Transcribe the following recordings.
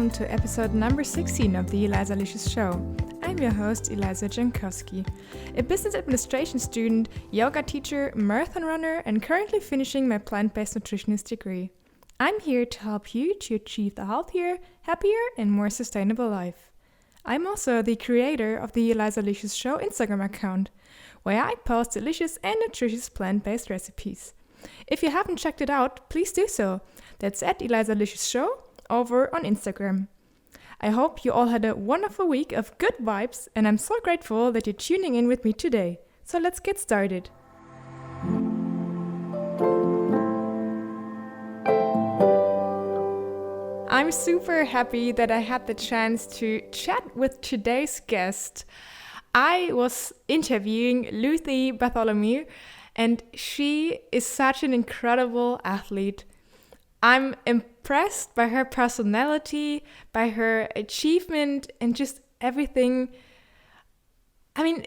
welcome to episode number 16 of the Elisa Show. I'm your host, Elisa Jankowski, a business administration student, yoga teacher, marathon runner, and currently finishing my plant-based nutritionist degree. I'm here to help you to achieve a healthier, happier, and more sustainable life. I'm also the creator of the Elisa Show Instagram account, where I post delicious and nutritious plant-based recipes. If you haven't checked it out, please do so. That's at Elisa Show over on Instagram. I hope you all had a wonderful week of good vibes, and I'm so grateful that you're tuning in with me today. So let's get started. I'm super happy that I had the chance to chat with today's guest. I was interviewing Lucy Bartholomew, and she is such an incredible athlete. I'm impressed by her personality, by her achievement, and just everything. I mean,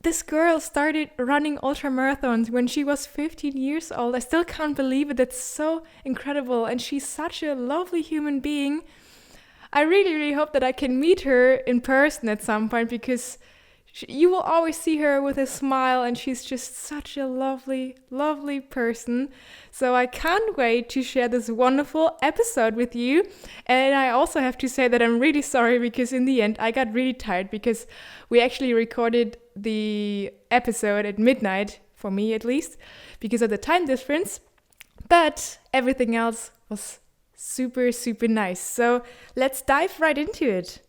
this girl started running ultramarathons when she was 15 years old. I still can't believe it. That's so incredible. And she's such a lovely human being. I really, really hope that I can meet her in person at some point, because you will always see her with a smile, and she's just such a lovely, lovely person. So I can't wait to share this wonderful episode with you. And I also have to say that I'm really sorry, because in the end I got really tired, because we actually recorded the episode at midnight, for me at least, because of the time difference. But everything else was super, super nice. So let's dive right into it.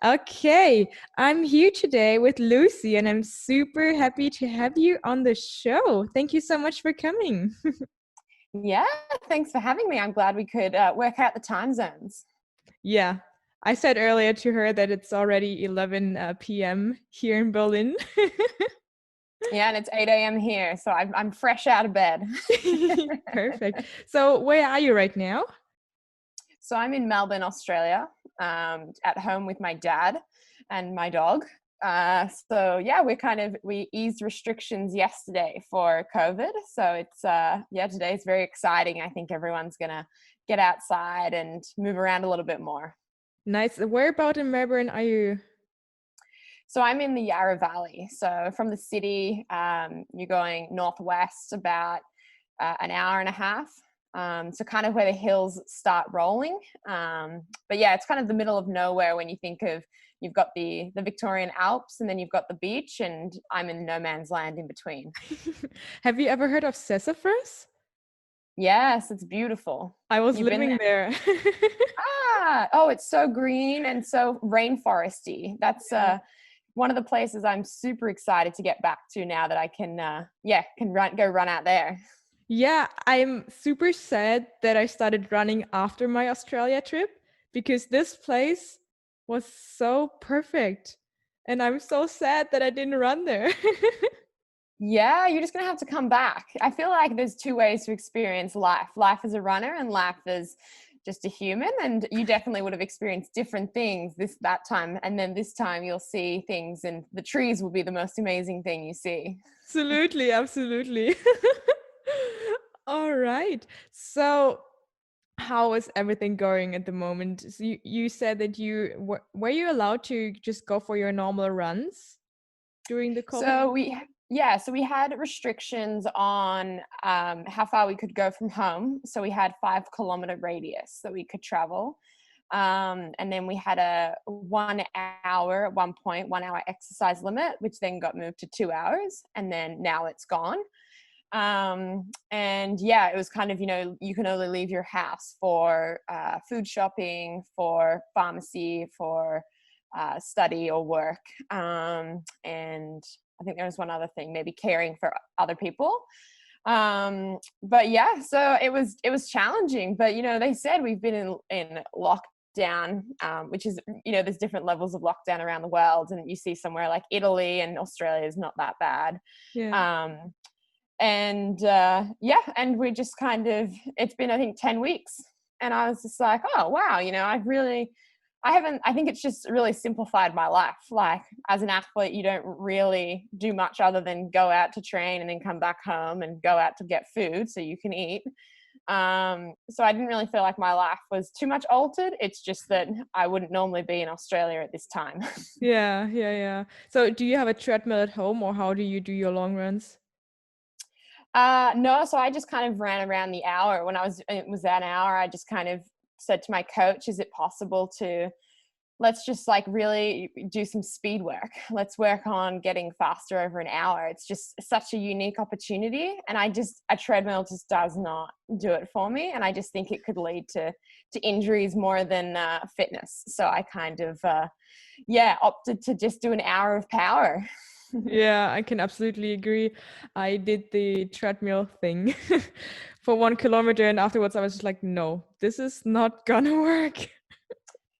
Okay, I'm here today with Lucy, and I'm super happy to have you on the show. Thank you so much for coming. Yeah, thanks for having me. I'm glad we could work out the time zones. Yeah, I said earlier to her that it's already 11 p.m. here in Berlin. Yeah, and it's 8 a.m. here, so I'm fresh out of bed. Perfect. So where are you right now? So I'm in Melbourne, Australia, at home with my dad and my dog. So yeah, we eased restrictions yesterday for COVID. So it's today's very exciting. I think everyone's gonna get outside and move around a little bit more. Nice. Where about in Melbourne are you? So I'm in the Yarra Valley. So from the city, you're going northwest about an hour and a half. So kind of where the hills start rolling. But yeah, it's kind of the middle of nowhere when you think of, you've got the Victorian Alps, and then you've got the beach, and I'm in no man's land in between. Have you ever heard of Sassafras? Yes, it's beautiful. I was living there. It's so green and so rainforesty. That's one of the places I'm super excited to get back to now that I can go run out there. Yeah, I'm super sad that I started running after my Australia trip, because this place was so perfect. And I'm so sad that I didn't run there. Yeah, you're just going to have to come back. I feel like there's two ways to experience life. Life as a runner and life as just a human. And you definitely would have experienced different things that time. And then this time you'll see things, and the trees will be the most amazing thing you see. Absolutely, absolutely. All right. So how is everything going at the moment? So you said that were you allowed to just go for your normal runs during the COVID? So we had restrictions on how far we could go from home. So we had 5-kilometer radius that we could travel. And then we had a 1 hour at one point, 1 hour exercise limit, which then got moved to 2 hours. And then now it's gone. And yeah, it was kind of, you can only leave your house for food shopping, for pharmacy, for study or work. And I think there was one other thing, maybe caring for other people. But yeah, so it was challenging, but they said we've been in lockdown, which is, there's different levels of lockdown around the world, and you see somewhere like Italy and Australia is not that bad. Yeah. And we just it's been, I think, 10 weeks. And I was just like, oh, wow, I think it's just really simplified my life. Like, as an athlete, you don't really do much other than go out to train and then come back home and go out to get food so you can eat. So I didn't really feel like my life was too much altered. It's just that I wouldn't normally be in Australia at this time. Yeah, yeah, yeah. So do you have a treadmill at home, or how do you do your long runs? No, so I just kind of ran around the hour. When it was that hour, I just kind of said to my coach, is it possible to, let's just like really do some speed work. Let's work on getting faster over an hour. It's just such a unique opportunity. And a treadmill just does not do it for me. And I just think it could lead to injuries more than fitness. So I kind of, opted to just do an hour of power. Yeah, I can absolutely agree. I did the treadmill thing for 1 kilometer, and afterwards I was just like, no, this is not gonna work.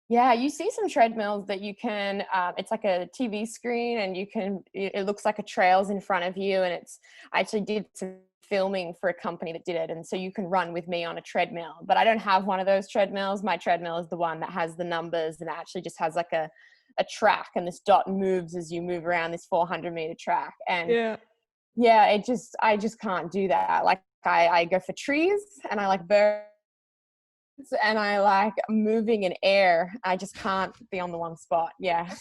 Yeah, you see some treadmills that you can, it's like a TV screen and it looks like a trail's in front of you. And I actually did some filming for a company that did it. And so you can run with me on a treadmill, but I don't have one of those treadmills. My treadmill is the one that has the numbers and actually just has like a track, and this dot moves as you move around this 400-meter track. And Yeah. yeah, I just can't do that. Like I go for trees and I like birds and I like moving in air. I just can't be on the one spot. Yeah.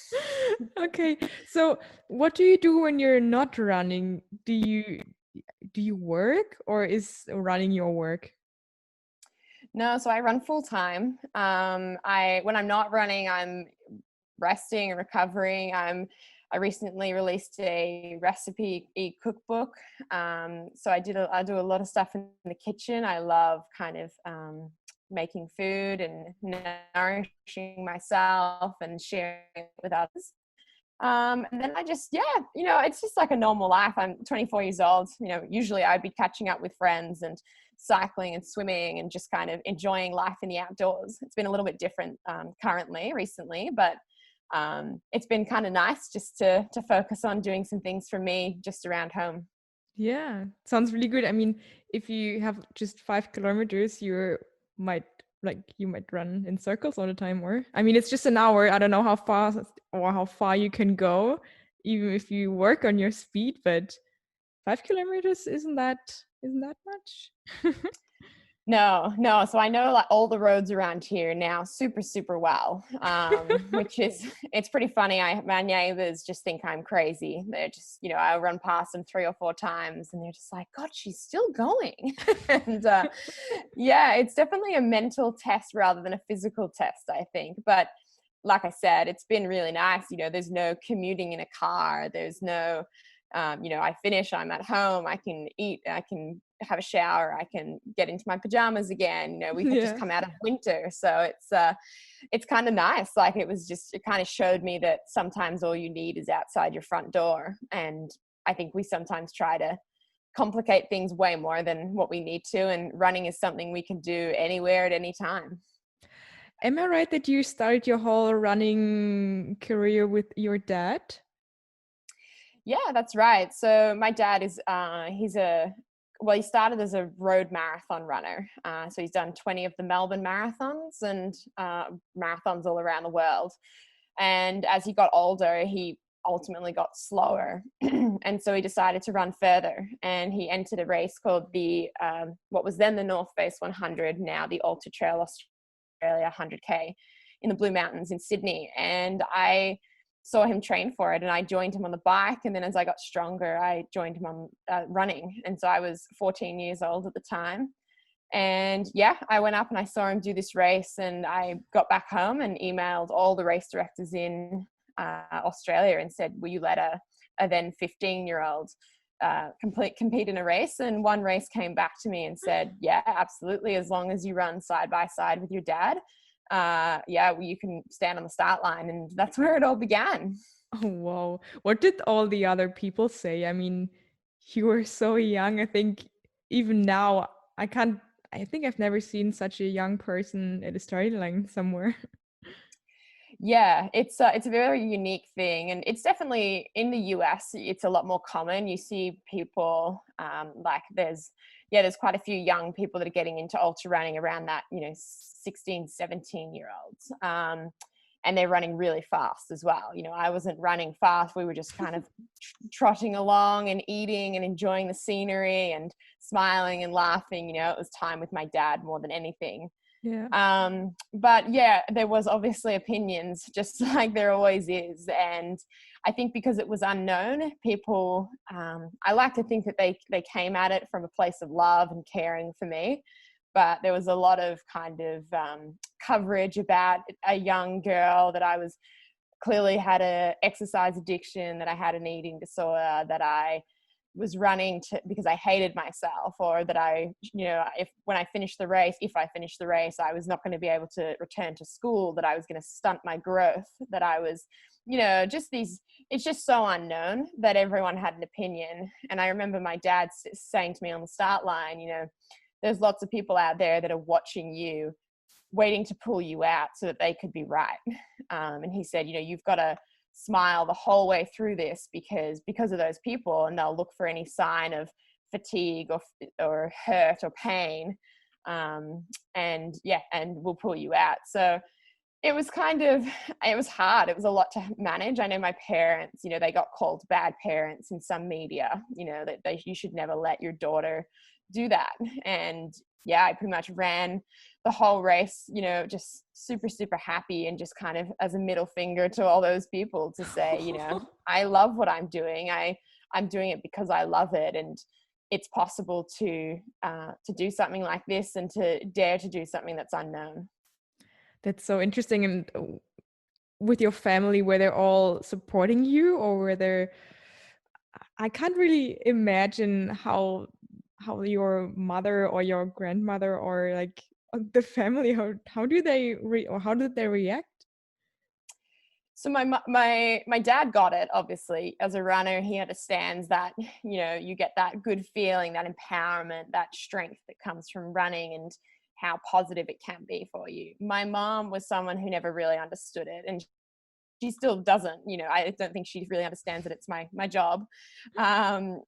Okay. So what do you do when you're not running? Do you work, or is running your work? No, so I run full time. I When I'm not running, I'm resting and recovering. I recently released a recipe cookbook. So I do a lot of stuff in the kitchen. I love kind of making food and nourishing myself and sharing it with others. And then it's just like a normal life. I'm 24 years old. Usually I'd be catching up with friends and cycling and swimming and just kind of enjoying life in the outdoors. It's been a little bit different recently, but it's been kind of nice just to focus on doing some things for me just around home. Yeah, sounds really good. I mean, if you have just 5 kilometers, you might run in circles all the time. Or I mean, it's just an hour. I don't know how fast or how far you can go, even if you work on your speed. But 5 kilometers isn't that much. No. So I know like all the roads around here now super, super well, which is, it's pretty funny. My neighbors just think I'm crazy. They're just, I run past them 3 or 4 times and they're just like, God, she's still going. And yeah, it's definitely a mental test rather than a physical test, I think. But like I said, it's been really nice. There's no commuting in a car. There's no, I finish, I'm at home, I can eat, I can have a shower, I can get into my pajamas again. We had just Yeah. come out of winter. So it's kind of nice. Like it kind of showed me that sometimes all you need is outside your front door. And I think we sometimes try to complicate things way more than what we need to. And running is something we can do anywhere at any time. Am I right that you started your whole running career with your dad? Yeah, that's right. So my dad is he started as a road marathon runner. So he's done 20 of the Melbourne marathons and marathons all around the world. And as he got older, he ultimately got slower. And so he decided to run further. And he entered a race called what was then the North Face 100, now the Ultra Trail Australia 100K in the Blue Mountains in Sydney. And I saw him train for it and I joined him on the bike. And then as I got stronger, I joined him on running. And so I was 14 years old at the time. And yeah, I went up and I saw him do this race and I got back home and emailed all the race directors in Australia and said, will you let a then 15-year-old compete in a race? And one race came back to me and said, yeah, absolutely. As long as you run side by side with your dad, you can stand on the start line. And that's where it all began. Oh, wow. What did all the other people say? I mean, you were so young. I think even now, I think I've never seen such a young person at a starting line somewhere. Yeah, it's a very unique thing, and it's definitely in the US. It's a lot more common. You see people like there's quite a few young people that are getting into ultra running around that 16, 17-year olds. and they're running really fast as well. You know, I wasn't running fast. We were just kind of trotting along and eating and enjoying the scenery and smiling and laughing. You know, it was time with my dad more than anything. Yeah. But yeah, there was obviously opinions, just like there always is. And I think because it was unknown, people, I like to think that they came at it from a place of love and caring for me. But there was a lot of kind of coverage about a young girl that I was clearly had a exercise addiction, that I had an eating disorder, that I was running because I hated myself, or that I, you know, if I finished the race, I was not going to be able to return to school, that I was going to stunt my growth, that I was, you know, just these, it's just so unknown that everyone had an opinion. And I remember my dad saying to me on the start line, you know, there's lots of people out there that are watching you, waiting to pull you out so that they could be right. And he said, you know, you've got to smile the whole way through this because of those people, and they'll look for any sign of fatigue or hurt or pain, and we'll pull you out. So it was it was hard. It was a lot to manage. I know my parents, you know, they got called bad parents in some media, you know, that you should never let your daughter do that. And yeah, I pretty much ran the whole race, you know, just super, super happy, and just kind of as a middle finger to all those people to say, you know, I love what I'm doing. I'm doing it because I love it. And it's possible to do something like this, and to dare to do something that's unknown. That's so interesting. And with your family, were they all supporting you, or were there, I can't really imagine how your mother or your grandmother or like the family, how do they or how did they react? So my dad got it, obviously. As a runner, he understands that, you know, you get that good feeling, that empowerment, that strength that comes from running, and how positive it can be for you. My mom was someone who never really understood it, and she still doesn't. You know, I don't think she really understands that it's my job. But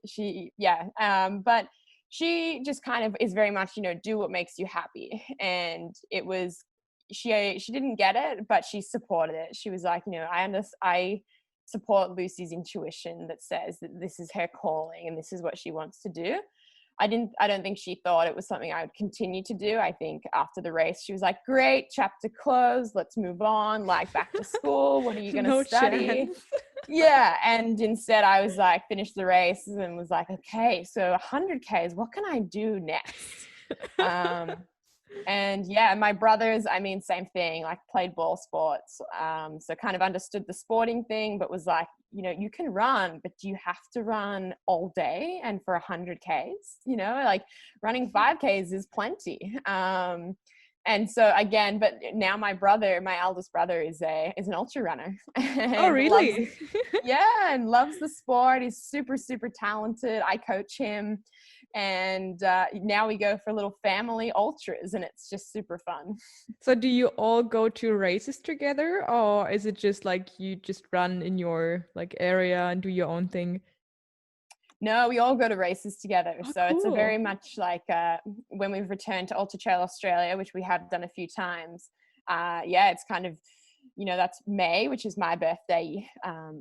she just kind of is very much, you know, do what makes you happy. And it was, she didn't get it, but she supported it. She was like, you know, I support Lucy's intuition that says that this is her calling and this is what she wants to do. I don't think she thought it was something I would continue to do. I think after the race, she was like, great, chapter closed, let's move on, like back to school. What are you going to No study? chance. Yeah. And instead I was like, finished the race and was like, okay, so 100Ks, what can I do next? And yeah, my brothers, I mean, same thing, like played ball sports. So kind of understood the sporting thing, but was like, you know, you can run, but do you have to run all day and for 100Ks? You know, like running 5Ks is plenty. And so again, but now my eldest brother is an ultra runner Oh, and really? and loves the sport. He's super, super talented. I coach him. And now we go for little family ultras, and it's just super fun. So do you all go to races together, or is it just like you just run in your like area and do your own thing? No, we all go to races together. Oh, So it's a cool. very much like when we've returned to Notschaele, Australia, which we have done a few times. It's kind of, you know, that's May, which is my birthday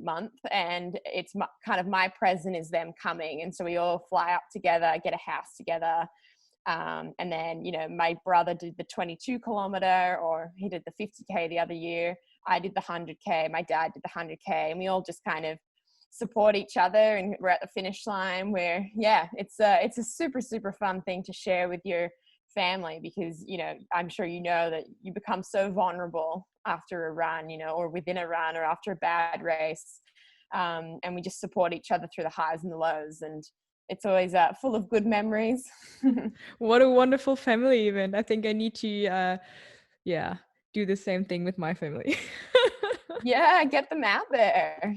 month. And it's kind of my present is them coming. And so we all fly up together, get a house together. And then, you know, my brother did the 22 kilometer, or he did the 50K the other year. I did the 100K. My dad did the 100K. And we all just kind of support each other, and we're at the finish line where, yeah, it's a super, super fun thing to share with your family, because, you know, I'm sure you know that you become so vulnerable after a run, you know, or within a run, or after a bad race. And we just support each other through the highs and the lows. And it's always full of good memories. What a wonderful family event. I think I need to yeah, do the same thing with my family. Yeah, get them out there.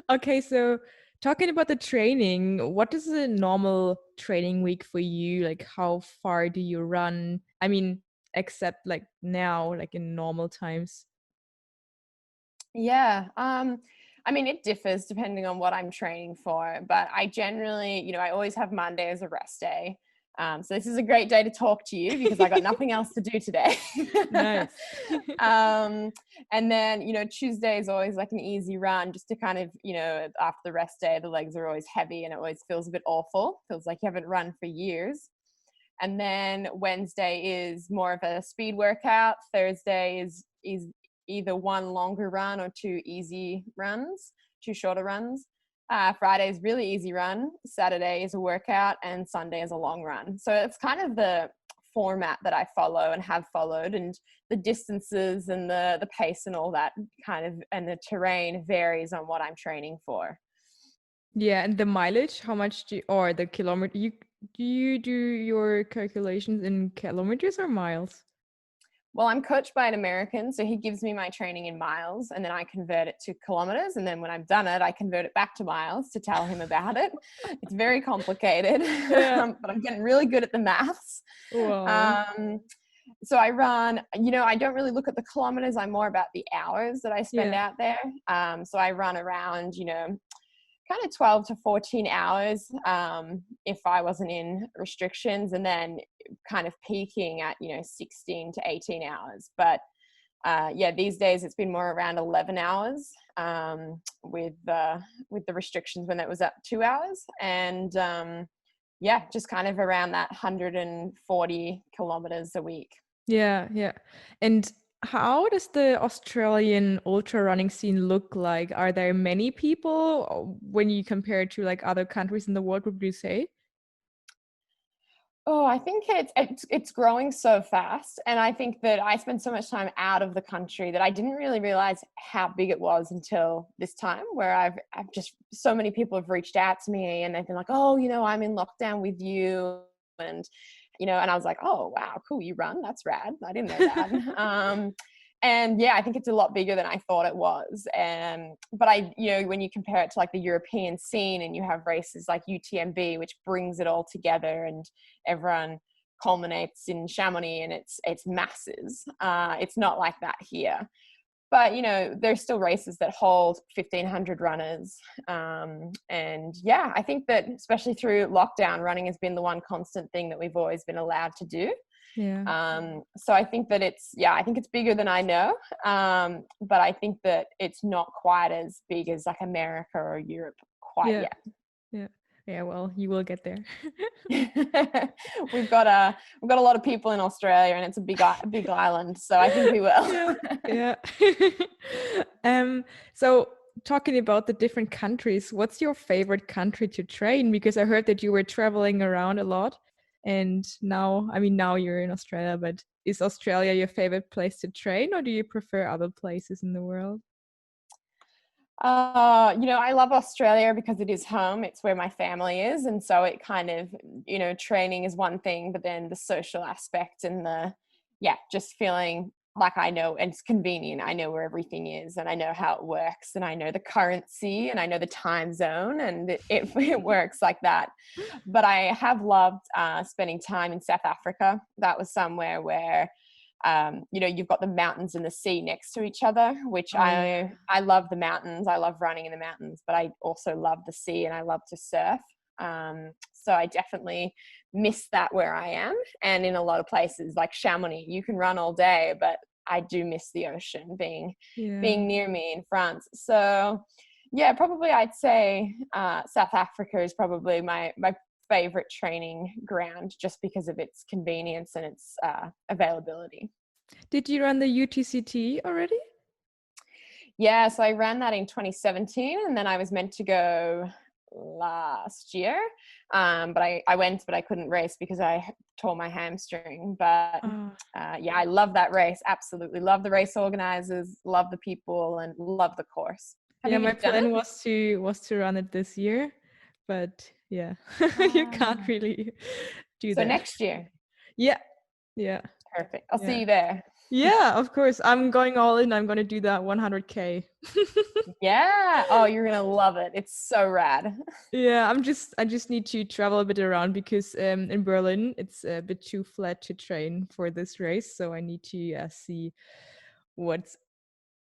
Okay, so talking about the training, what is a normal training week for you? Like how far do you run? I mean, except like now, like in normal times. Yeah. I mean, it differs depending on what I'm training for, but I generally, you know, I always have Monday as a rest day. So this is a great day to talk to you because I got nothing else to do today. Nice. And then, Tuesday is always like an easy run just to kind of, after the rest day, the legs are always heavy and it always feels a bit awful. Feels like you haven't run for years. And then Wednesday is more of a speed workout. Thursday is either one longer run or two shorter runs. Friday is really easy run. Saturday is a workout, and Sunday is a long run. So it's kind of the format that I follow and have followed, and the distances and the pace and all that kind of, and the terrain varies on what I'm training for. Yeah, and the mileage, how much or the kilometer, do you do your calculations in kilometers or miles? Well, I'm coached by an American, so he gives me my training in miles, and then I convert it to kilometers. And then when I've done it, I convert it back to miles to tell him about it. It's very complicated, Yeah. but I'm getting really good at the maths. Wow. So I run, I don't really look at the kilometers. I'm more about the hours that I spend Yeah. out there. So I run around, kind of 12 to 14 hours if I wasn't in restrictions, and then kind of peaking at 16 to 18 hours. But these days it's been more around 11 hours with the restrictions when it was at 2 hours, and just kind of around that 140 kilometers a week. Yeah. And how does the Australian ultra running scene look like? Are there many people when you compare it to like other countries in the world, would you say? Oh, I think it's growing so fast, and I think that I spend so much time out of the country that I didn't really realize how big it was until this time, where I've just, so many people have reached out to me and they've been like, "Oh, I'm in lockdown with you," and and I was like, "Oh, wow, cool, you run? That's rad. I didn't know that." And yeah, I think it's a lot bigger than I thought it was. And but when you compare it to like the European scene, and you have races like UTMB, which brings it all together, and everyone culminates in Chamonix, and it's masses. It's not like that here. But there's still races that hold 1,500 runners, and yeah, I think that especially through lockdown, running has been the one constant thing that we've always been allowed to do. Yeah. So I think that I think it's bigger than I know, but I think that it's not quite as big as like America or Europe quite Yeah. yet. Yeah, well, you will get there. We've got a lot of people in Australia, and it's a big island, so I think we will. Yeah. So talking about the different countries, what's your favorite country to train? Because I heard that you were traveling around a lot, and now you're in Australia, but is Australia your favorite place to train, or do you prefer other places in the world? I love Australia because it is home. It's where my family is. And so it kind of, training is one thing, but then the social aspect and just feeling like I know, and it's convenient. I know where everything is, and I know how it works, and I know the currency, and I know the time zone, and it works like that. But I have loved spending time in South Africa. That was somewhere where you've got the mountains and the sea next to each other, which Oh yeah. I love the mountains. I love running in the mountains, but I also love the sea, and I love to surf. So I definitely miss that where I am. And in a lot of places like Chamonix, you can run all day, but I do miss the ocean being Yeah. near me in France. So yeah, probably I'd say South Africa is probably my favorite training ground, just because of its convenience and its availability. Did you run the UTCT already? Yeah, so I ran that in 2017, and then I was meant to go last year, but I went, but I couldn't race because I tore my hamstring. But Oh. I love that race. Absolutely love the race organizers, love the people, and love the course. Have Yeah, you my done it? plan was to run it this year, but yeah, you can't Ah, really do so that. next year. Yeah, yeah, Perfect. I'll see yeah. you there. Yeah, of course. I'm going all in. I'm gonna do that 100K. Yeah. Oh, you're gonna love it. It's so rad. Yeah, I just need to travel a bit around because in Berlin it's a bit too flat to train for this race, so I need to see what's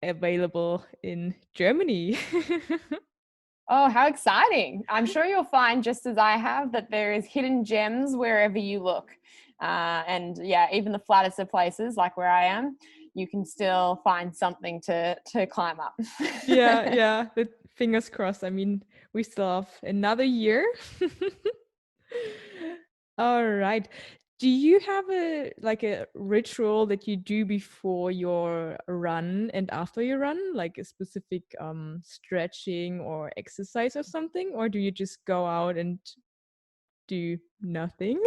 available in Germany. Oh, how exciting. I'm sure you'll find, just as I have, that there is hidden gems wherever you look. And yeah, even the flattest of places like where I am, you can still find something to climb up. Yeah, yeah. The fingers crossed. I mean, we still have another year. All right. Do you have a ritual that you do before your run and after your run, like a specific stretching or exercise or something, or do you just go out and do nothing?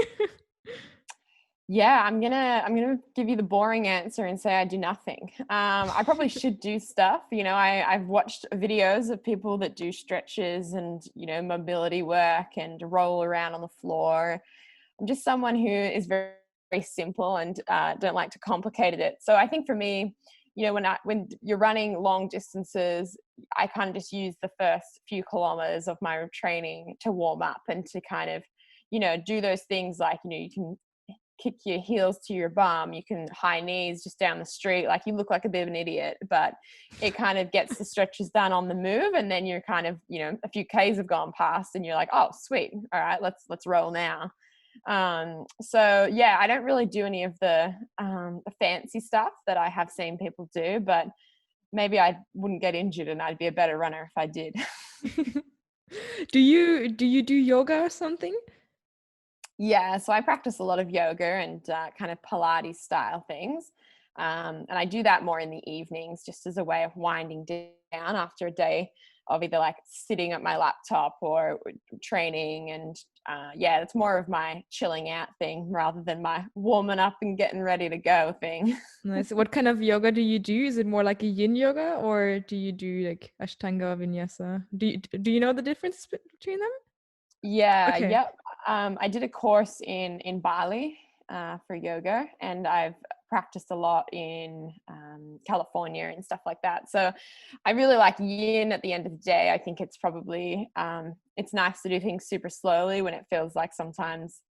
Yeah, I'm gonna give you the boring answer and say I do nothing. I probably should do stuff. I've watched videos of people that do stretches and mobility work and roll around on the floor. I'm just someone who is very, very simple and don't like to complicate it. So I think for me, when you're running long distances, I kind of just use the first few kilometers of my training to warm up and to kind of do those things like you can kick your heels to your bum, you can high knees just down the street, like you look like a bit of an idiot, but it kind of gets the stretches done on the move, and then you're kind of a few k's have gone past and you're like, oh sweet, all right, let's roll now. So yeah, I don't really do any of the fancy stuff that I have seen people do, but maybe I wouldn't get injured and I'd be a better runner if I did. Do you do yoga or something? Yeah, so I practice a lot of yoga and kind of Pilates style things. And I do that more in the evenings just as a way of winding down after a day of either like sitting at my laptop or training. And yeah, it's more of my chilling out thing rather than my warming up and getting ready to go thing. Nice. What kind of yoga do you do? Is it more like a yin yoga or do you do like Ashtanga Vinyasa? Do you know the difference between them? Yeah, Okay. yep. I did a course in Bali for yoga, and I've practiced a lot in California and stuff like that. So I really like yin. At the end of the day, I think it's probably it's nice to do things super slowly when it feels like sometimes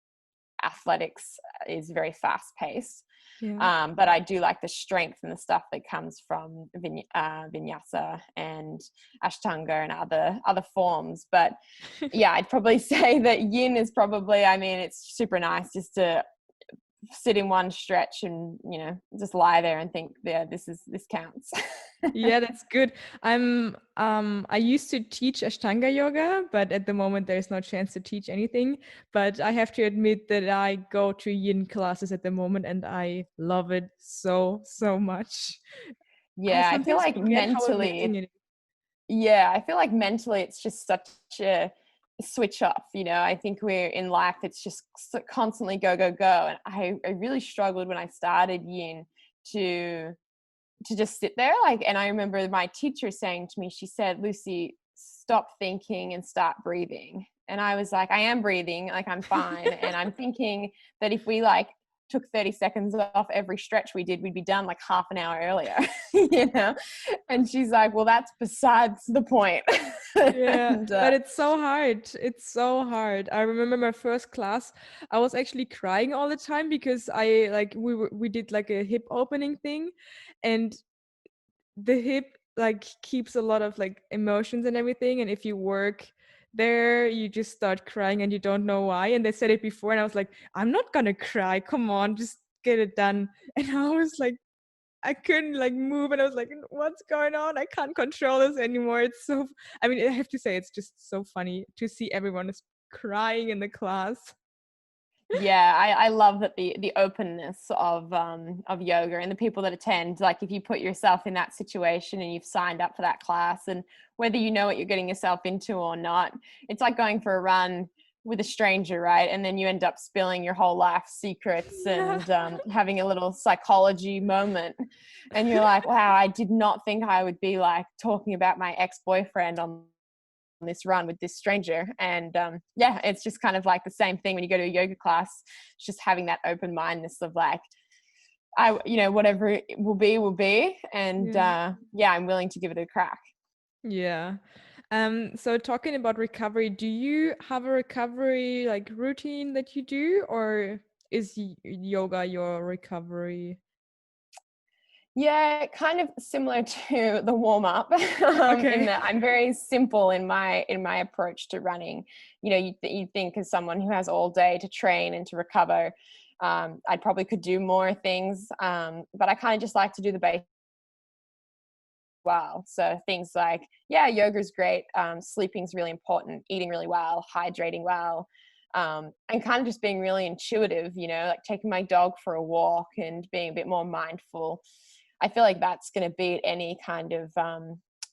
athletics is very fast paced. Yeah. But I do like the strength and the stuff that comes from vinyasa and ashtanga and other forms. But yeah, I'd probably say that yin is probably, I mean, it's super nice just to sit in one stretch and just lie there and think, yeah, this counts. Yeah, that's good. I used to teach Ashtanga yoga, but at the moment there's no chance to teach anything. But I have to admit that I go to yin classes at the moment and I love it so, so much. I Yeah, I feel sometimes like forget how mentally, amazing it is. yeah, I feel like mentally it's just such a switch off. I think we're in life, it's just constantly go, go, go. And I really struggled when I started yin to just sit there, like, and I remember my teacher saying to me, she said, Lucy, stop thinking and start breathing. And I was like, I am breathing, like I'm fine. And I'm thinking that if we like took 30 seconds off every stretch we did, we'd be done like half an hour earlier. And she's like, well, that's besides the point. Yeah, And but it's so hard. It's so hard. I remember my first class, I was actually crying all the time because we did like a hip opening thing, and the hip like keeps a lot of like emotions and everything, and if you work there you just start crying and you don't know why, and they said it before and I was like, I'm not gonna cry, come on, just get it done. And I was like, I couldn't like move and I was like, what's going on? I can't control this anymore. It's so, I mean, I have to say, it's just so funny to see everyone is crying in the class. yeah, I love that the openness of yoga and the people that attend, like if you put yourself in that situation and you've signed up for that class, and whether you know what you're getting yourself into or not, it's like going for a run with a stranger, right? And then you end up spilling your whole life secrets Yeah. and having a little psychology moment, and you're like, wow, I did not think I would be like talking about my ex-boyfriend on this run with this stranger. And yeah, it's just kind of like the same thing when you go to a yoga class. It's just having that open mindedness of like, whatever it will be, and Yeah. yeah, I'm willing to give it a crack. Yeah. So talking about recovery, do you have a recovery like routine that you do, or is yoga your recovery? Yeah, kind of similar to the warm up, in Okay. that I'm very simple in my approach to running. You know, you think as someone who has all day to train and to recover, I probably could do more things, but I kind of just like to do the basics well. So things like, yeah, yoga is great. Sleeping's really important. Eating really well, hydrating well, and kind of just being really intuitive. You know, like taking my dog for a walk and being a bit more mindful. I feel like that's going to beat any kind of,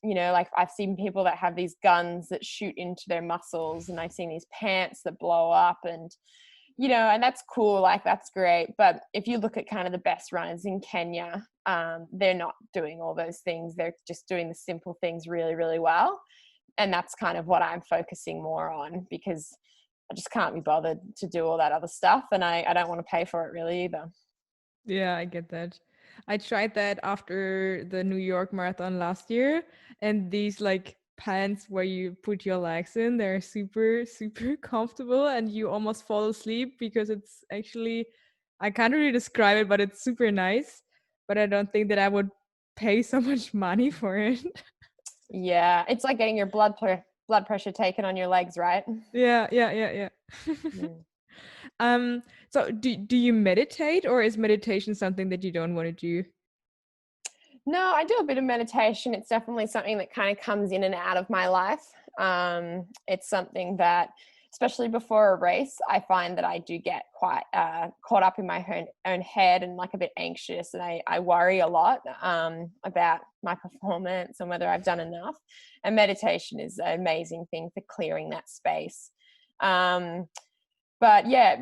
you know, like I've seen people that have these guns that shoot into their muscles, and I've seen these pants that blow up, and you know, and that's cool, like that's great. But if you look at kind of the best runners in Kenya, they're not doing all those things. They're just doing the simple things really, really well. And that's kind of what I'm focusing more on, because I just can't be bothered to do all that other stuff. And I don't want to pay for it really either. Yeah, I get that. I tried that after the New York Marathon last year, and these like pants where you put your legs in, they're super, super comfortable, and you almost fall asleep because it's actually, I can't really describe it, but it's super nice. But I don't think that I would pay so much money for it. Yeah, it's like getting your blood pressure taken on your legs, right? Yeah, yeah, yeah, yeah. Mm. So do you meditate, or is meditation something that you don't want to do? No, I do a bit of meditation. It's definitely something that kind of comes in and out of my life. It's something that, especially before a race, I find that I do get quite caught up in my own head and like a bit anxious, and I worry a lot about my performance and whether I've done enough. And meditation is an amazing thing for clearing that space. Um, but yeah,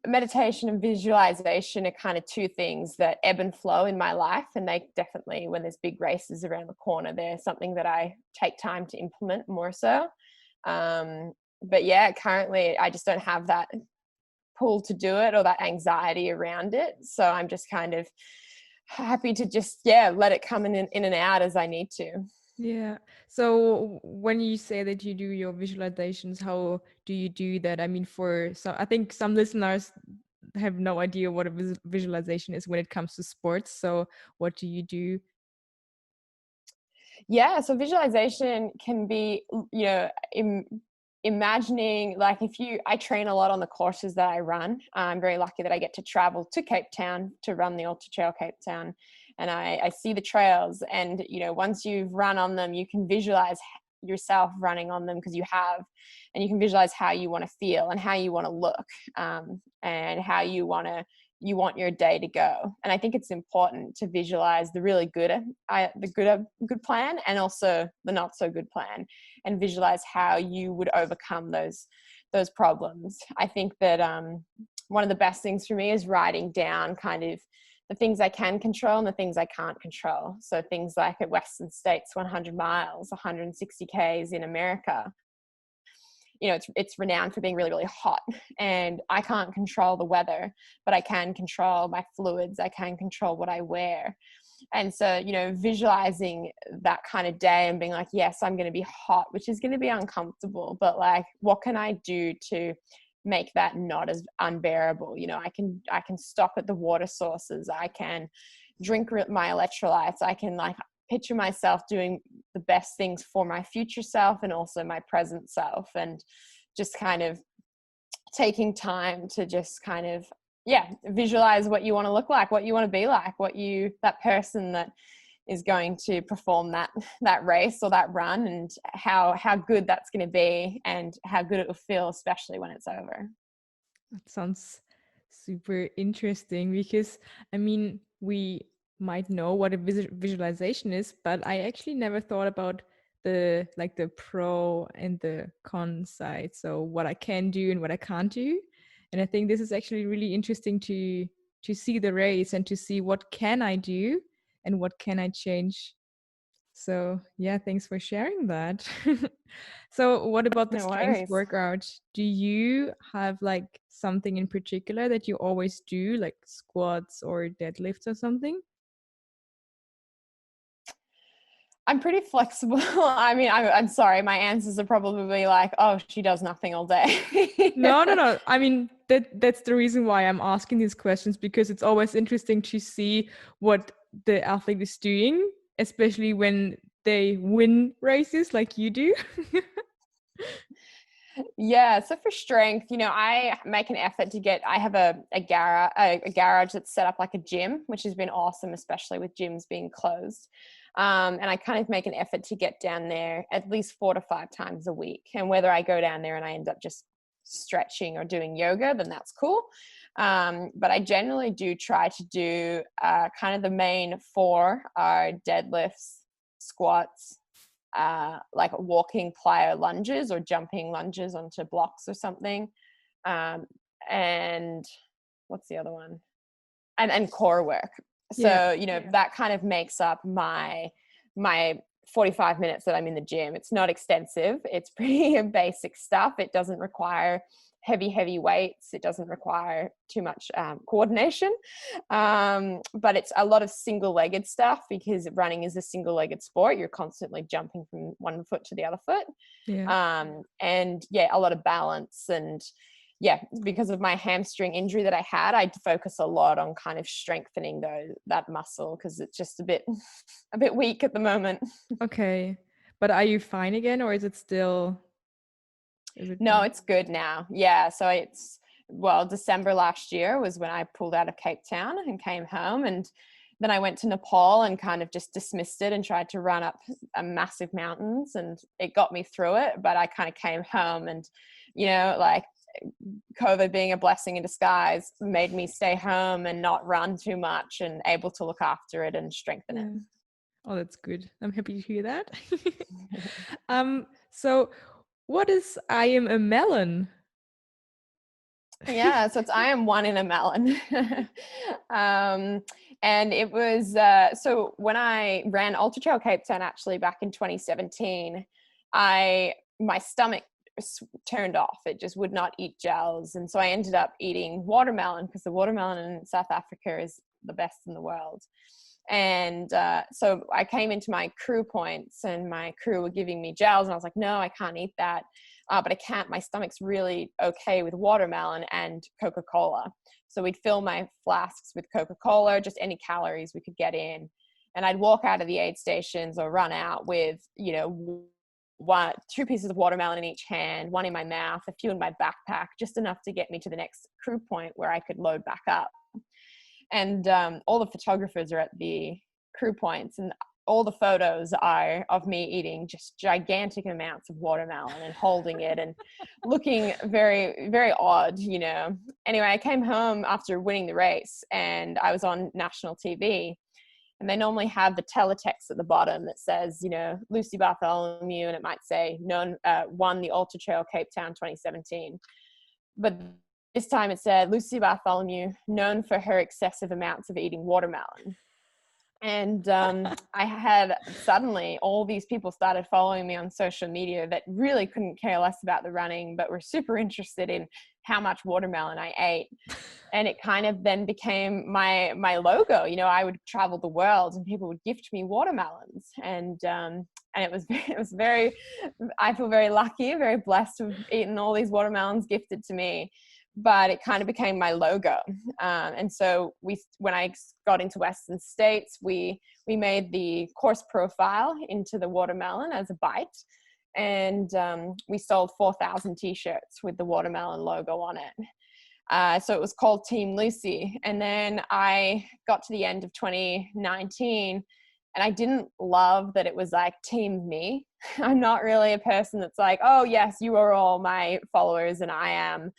meditation and visualization are kind of two things that ebb and flow in my life, and they definitely, when there's big races around the corner, they're something that I take time to implement more so. But yeah, currently I just don't have that pull to do it or that anxiety around it, so I'm just kind of happy to just, yeah, let it come in and out as I need to. Yeah. So when you say that you do your visualizations, how do you do that? I mean, for some, I think some listeners have no idea what a visualization is when it comes to sports. So what do you do? Yeah, so visualization can be, you know, imagining, like if you, I train a lot on the courses that I run. I'm very lucky that I get to travel to Cape Town to run the Ultra Trail Cape Town, and I see the trails, and you know, once you've run on them, you can visualize yourself running on them because you have, and you can visualize how you want to feel and how you want to look, and how you want your day to go. And I think it's important to visualize the really good, good plan, and also the not so good plan, and visualize how you would overcome those problems. I think that one of the best things for me is writing down kind of the things I can control and the things I can't control. So things like at Western States, 100 miles, 160 Ks in America, you know, it's renowned for being really, really hot, and I can't control the weather, but I can control my fluids. I can control what I wear. And so, you know, visualizing that kind of day and being like, yes, I'm going to be hot, which is going to be uncomfortable, but like, what can I do to make that not as unbearable? You know, I can stop at the water sources. I can drink my electrolytes. I can like picture myself doing the best things for my future self and also my present self, and just kind of taking time to just kind of, yeah, visualize what you want to look like, what you want to be like, that person that is going to perform that race or that run, and how good that's going to be and how good it will feel, especially when it's over. That sounds super interesting because I mean, we might know what a visualization is, but I actually never thought about the pro and the con side. So what I can do and what I can't do. And I think this is actually really interesting to see the race and to see what can I do and what can I change. So yeah, thanks for sharing that. So what about the No strength worries. workout? Do you have like something in particular that you always do, like squats or deadlifts or something? I'm pretty flexible. I mean, I'm sorry, my answers are probably like, oh, she does nothing all day. No, no, no. I mean, that's the reason why I'm asking these questions, because it's always interesting to see what the athlete is doing, especially when they win races like you do? Yeah, so for strength, I make an effort to I have a garage that's set up like a gym, which has been awesome, especially with gyms being closed. And I kind of make an effort to get down there at least 4 to 5 times a week. And whether I go down there and I end up just stretching or doing yoga, then that's cool. But I generally do try to do kind of the main four are deadlifts, squats, like walking plyo lunges or jumping lunges onto blocks or something. And what's the other one? And core work. Yeah. So, that kind of makes up my 45 minutes that I'm in the gym. It's not extensive. It's pretty basic stuff. It doesn't require heavy weights. It doesn't require too much coordination. But it's a lot of single-legged stuff because running is a single-legged sport. You're constantly jumping from one foot to the other foot. Yeah. And a lot of balance. And because of my hamstring injury that I had, I focus a lot on kind of strengthening that muscle because it's just a bit weak at the moment. Okay. But are you fine again, or is it still? No, it's good now. Yeah. So December last year was when I pulled out of Cape Town and came home, and then I went to Nepal and kind of just dismissed it and tried to run up massive mountains, and it got me through it. But I kind of came home and, like COVID being a blessing in disguise made me stay home and not run too much and able to look after it and strengthen it. Oh, that's good. I'm happy to hear that. So what is I am a melon? Yeah, so I am one in a melon. And it was, so when I ran Ultra Trail Cape Town, actually back in 2017, my stomach turned off. It just would not eat gels. And so I ended up eating watermelon because the watermelon in South Africa is the best in the world. And so I came into my crew points and my crew were giving me gels and I was like, no, I can't eat that. But I can't, my stomach's really okay with watermelon and Coca-Cola. So we'd fill my flasks with Coca-Cola, just any calories we could get in. And I'd walk out of the aid stations or run out with, two pieces of watermelon in each hand, one in my mouth, a few in my backpack, just enough to get me to the next crew point where I could load back up. And all the photographers are at the crew points, and all the photos are of me eating just gigantic amounts of watermelon and holding it and looking very, very odd, Anyway, I came home after winning the race and I was on national TV, and they normally have the teletext at the bottom that says, Lucy Bartholomew, and it might say, won the Ultra Trail Cape Town 2017. But this time it said, Lucy Bartholomew, known for her excessive amounts of eating watermelon. And I had suddenly all these people started following me on social media that really couldn't care less about the running, but were super interested in how much watermelon I ate. And it kind of then became my logo. I would travel the world and people would gift me watermelons. And it was very, I feel very lucky, very blessed to have eaten all these watermelons gifted to me. But it kind of became my logo. And so when I got into Western States, we made the course profile into the watermelon as a bite. And we sold 4,000 t-shirts with the watermelon logo on it. So it was called Team Lucy. And then I got to the end of 2019 and I didn't love that it was like Team Me. I'm not really a person that's like, oh yes, you are all my followers and I am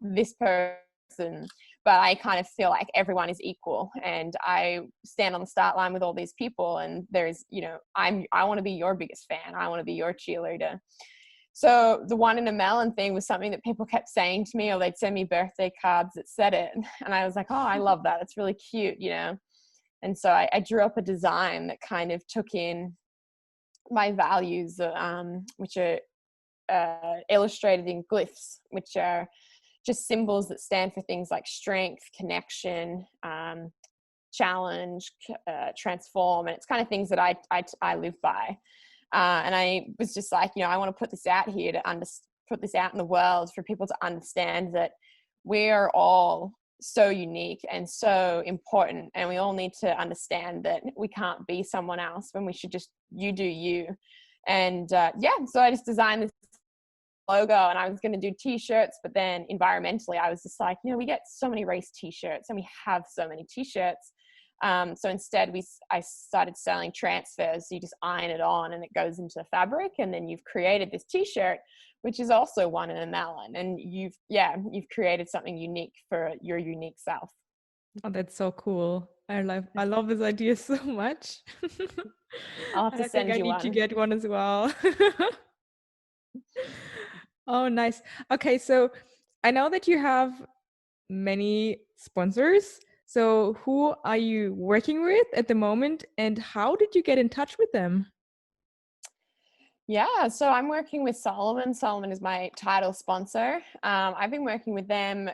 this person. But I kind of feel like everyone is equal, and I stand on the start line with all these people, and there's, I want to be your biggest fan. I want to be your cheerleader. So the one in a melon thing was something that people kept saying to me, or they'd send me birthday cards that said it. And I was like, oh, I love that. It's really cute, And so I drew up a design that kind of took in my values, which are illustrated in glyphs, which are just symbols that stand for things like strength, connection, challenge, transform. And it's kind of things that I live by. And I was just like, I want to put this out here to put this out in the world for people to understand that we're all so unique and so important, and we all need to understand that we can't be someone else when we should just you do you. And so I just designed this logo, and I was going to do t-shirts, but then environmentally I was just like, we get so many race t-shirts and we have so many t-shirts. So instead I started selling transfers. So you just iron it on and it goes into the fabric, and then you've created this t-shirt which is also one in a melon, and you've created something unique for your unique self. Oh, that's so cool. I love this idea so much. I'll have And to I think send I you need to one. get one as well. Oh, nice. Okay, so I know that you have many sponsors. So who are you working with at the moment, and how did you get in touch with them? Yeah, so I'm working with Salomon. Salomon is my title sponsor. I've been working with them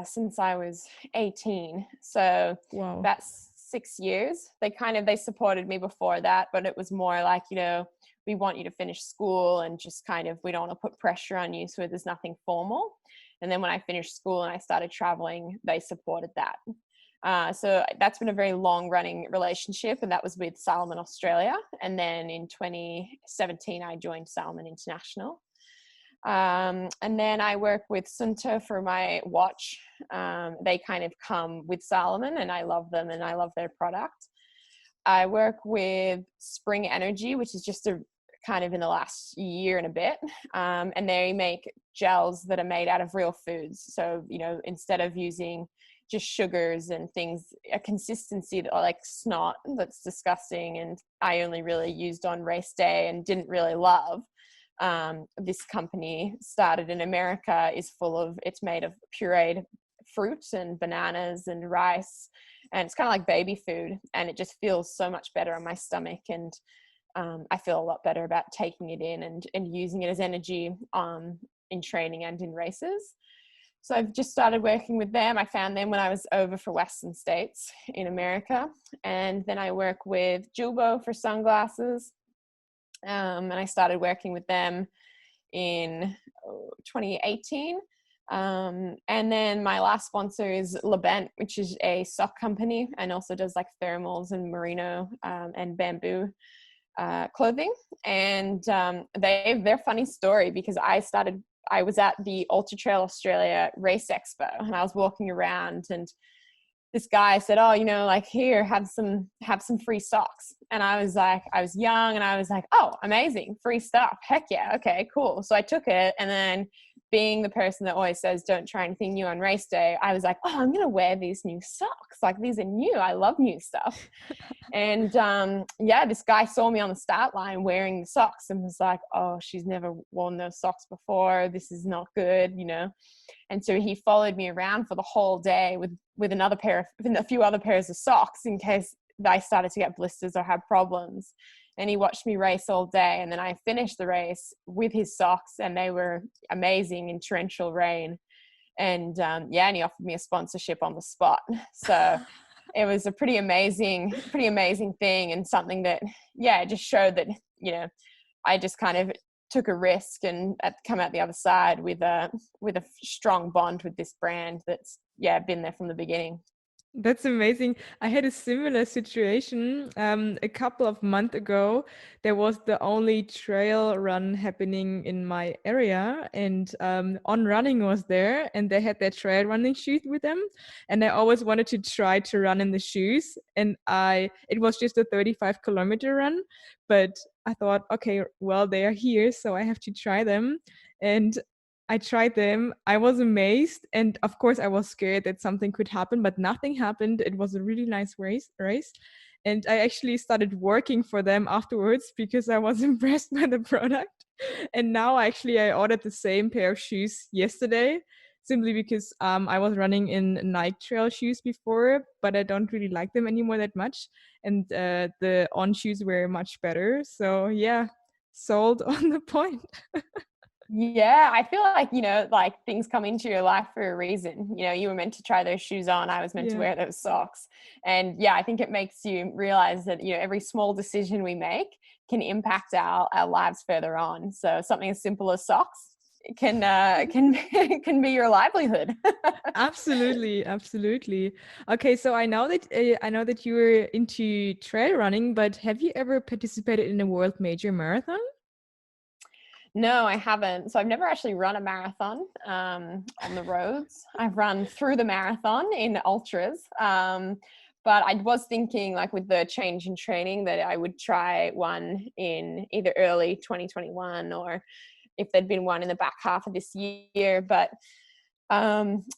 since I was 18. So Wow. that's 6 years. They supported me before that, but it was more like, we want you to finish school, and just we don't want to put pressure on you. So there's nothing formal. And then when I finished school and I started traveling, they supported that. So that's been a very long running relationship, and that was with Salomon Australia. And then in 2017, I joined Salomon International. And then I work with Sunta for my watch. They kind of come with Salomon, and I love them and I love their product. I work with Spring Energy, which is just a kind of in the last year and a bit. And they make gels that are made out of real foods. So, instead of using just sugars and things, a consistency that like snot, that's disgusting, and I only really used on race day and didn't really love. This company started in America it's made of pureed fruit and bananas and rice, and it's kind of like baby food, and it just feels so much better on my stomach. And I feel a lot better about taking it in and using it as energy in training and in races. So I've just started working with them. I found them when I was over for Western States in America. And then I work with Julbo for sunglasses. And I started working with them in 2018. And then my last sponsor is Labent, which is a sock company and also does like thermals and merino and bamboo clothing. And they're funny story, because I was at the Ultra Trail Australia Race Expo, and I was walking around, and this guy said, "Oh, like, here, have some free socks." And I was young, and I was like, "Oh, amazing, free stuff! Heck yeah, okay, cool." So I took it, and then, being the person that always says, "Don't try anything new on race day," I was like, "Oh, I'm gonna wear these new socks. Like, these are new. I love new stuff." And this guy saw me on the start line wearing the socks and was like, "Oh, she's never worn those socks before. This is not good," And so he followed me around for the whole day with a few other pairs of socks in case I started to get blisters or have problems. And he watched me race all day. And then I finished the race with his socks, and they were amazing in torrential rain. And and he offered me a sponsorship on the spot. So it was a pretty amazing thing, and something that, it just showed that, I just kind of took a risk and come out the other side with a strong bond with this brand that's been there from the beginning. That's amazing. I had a similar situation a couple of months ago. There was the only trail run happening in my area, and On Running was there, and they had their trail running shoes with them. And I always wanted to try to run in the shoes, and it was just a 35-kilometer run, but I thought, okay, well, they are here, so I have to try them. And I tried them. I was amazed, and of course, I was scared that something could happen, but nothing happened. It was a really nice race, and I actually started working for them afterwards because I was impressed by the product. And now, actually, I ordered the same pair of shoes yesterday, simply because I was running in Nike trail shoes before, but I don't really like them anymore that much, and the On shoes were much better. So yeah, sold on the point. Yeah, I feel like, like, things come into your life for a reason. You were meant to try those shoes on. I was meant to Yeah. wear those socks. And I think it makes you realize that, every small decision we make can impact our lives further on. So something as simple as socks can can be your livelihood. Absolutely, absolutely. Okay, so I know that you were into trail running, but have you ever participated in a world major marathon? No, I haven't. So I've never actually run a marathon on the roads. I've run through the marathon in ultras. But I was thinking, like, with the change in training, that I would try one in either early 2021, or if there'd been one in the back half of this year. But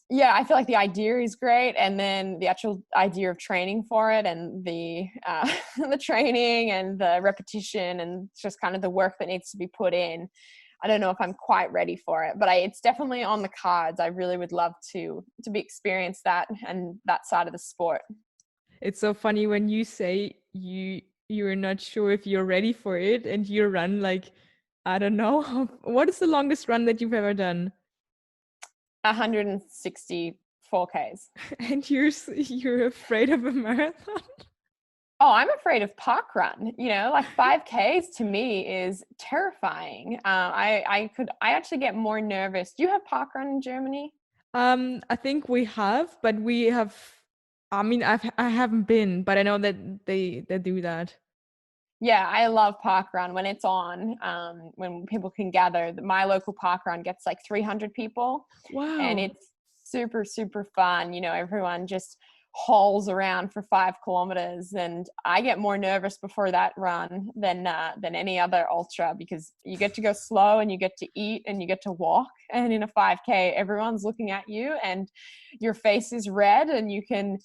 yeah, I feel like the idea is great, and then the actual idea of training for it, and the the training and the repetition, and just kind of the work that needs to be put in. I don't know if I'm quite ready for it, but it's definitely on the cards. I really would love to be experience that and that side of the sport. It's so funny when you say you're not sure if you're ready for it and you run like, I don't know, what is the longest run that you've ever done? 164 Ks. And you're afraid of a marathon? Oh, I'm afraid of park run. Like 5Ks to me is terrifying. I actually get more nervous. Do you have park run in Germany? I think we have, but we have. I mean, I haven't been, but I know that they do that. Yeah, I love park run when it's on. When people can gather. My local park run gets like 300 people, and Wow. it's super super fun. Everyone just hauls around for 5 kilometers, and I get more nervous before that run than any other ultra, because you get to go slow and you get to eat and you get to walk. And in a 5K, everyone's looking at you, and your face is red, and you can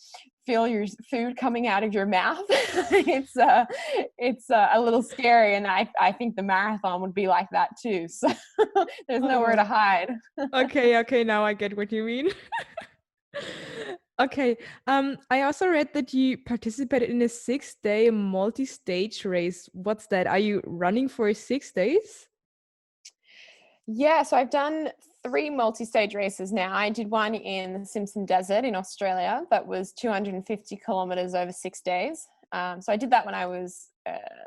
feel your food coming out of your mouth. It's a little scary, and I think the marathon would be like that too. So there's nowhere to Oh. hide. Okay, okay, now I get what you mean. Okay. I also read that you participated in a 6-day multi-stage race. What's that? Are you running for 6 days? Yeah, so I've done 3 multi-stage races now. I did one in the Simpson Desert in Australia that was 250 kilometers over 6 days. So I did that when I was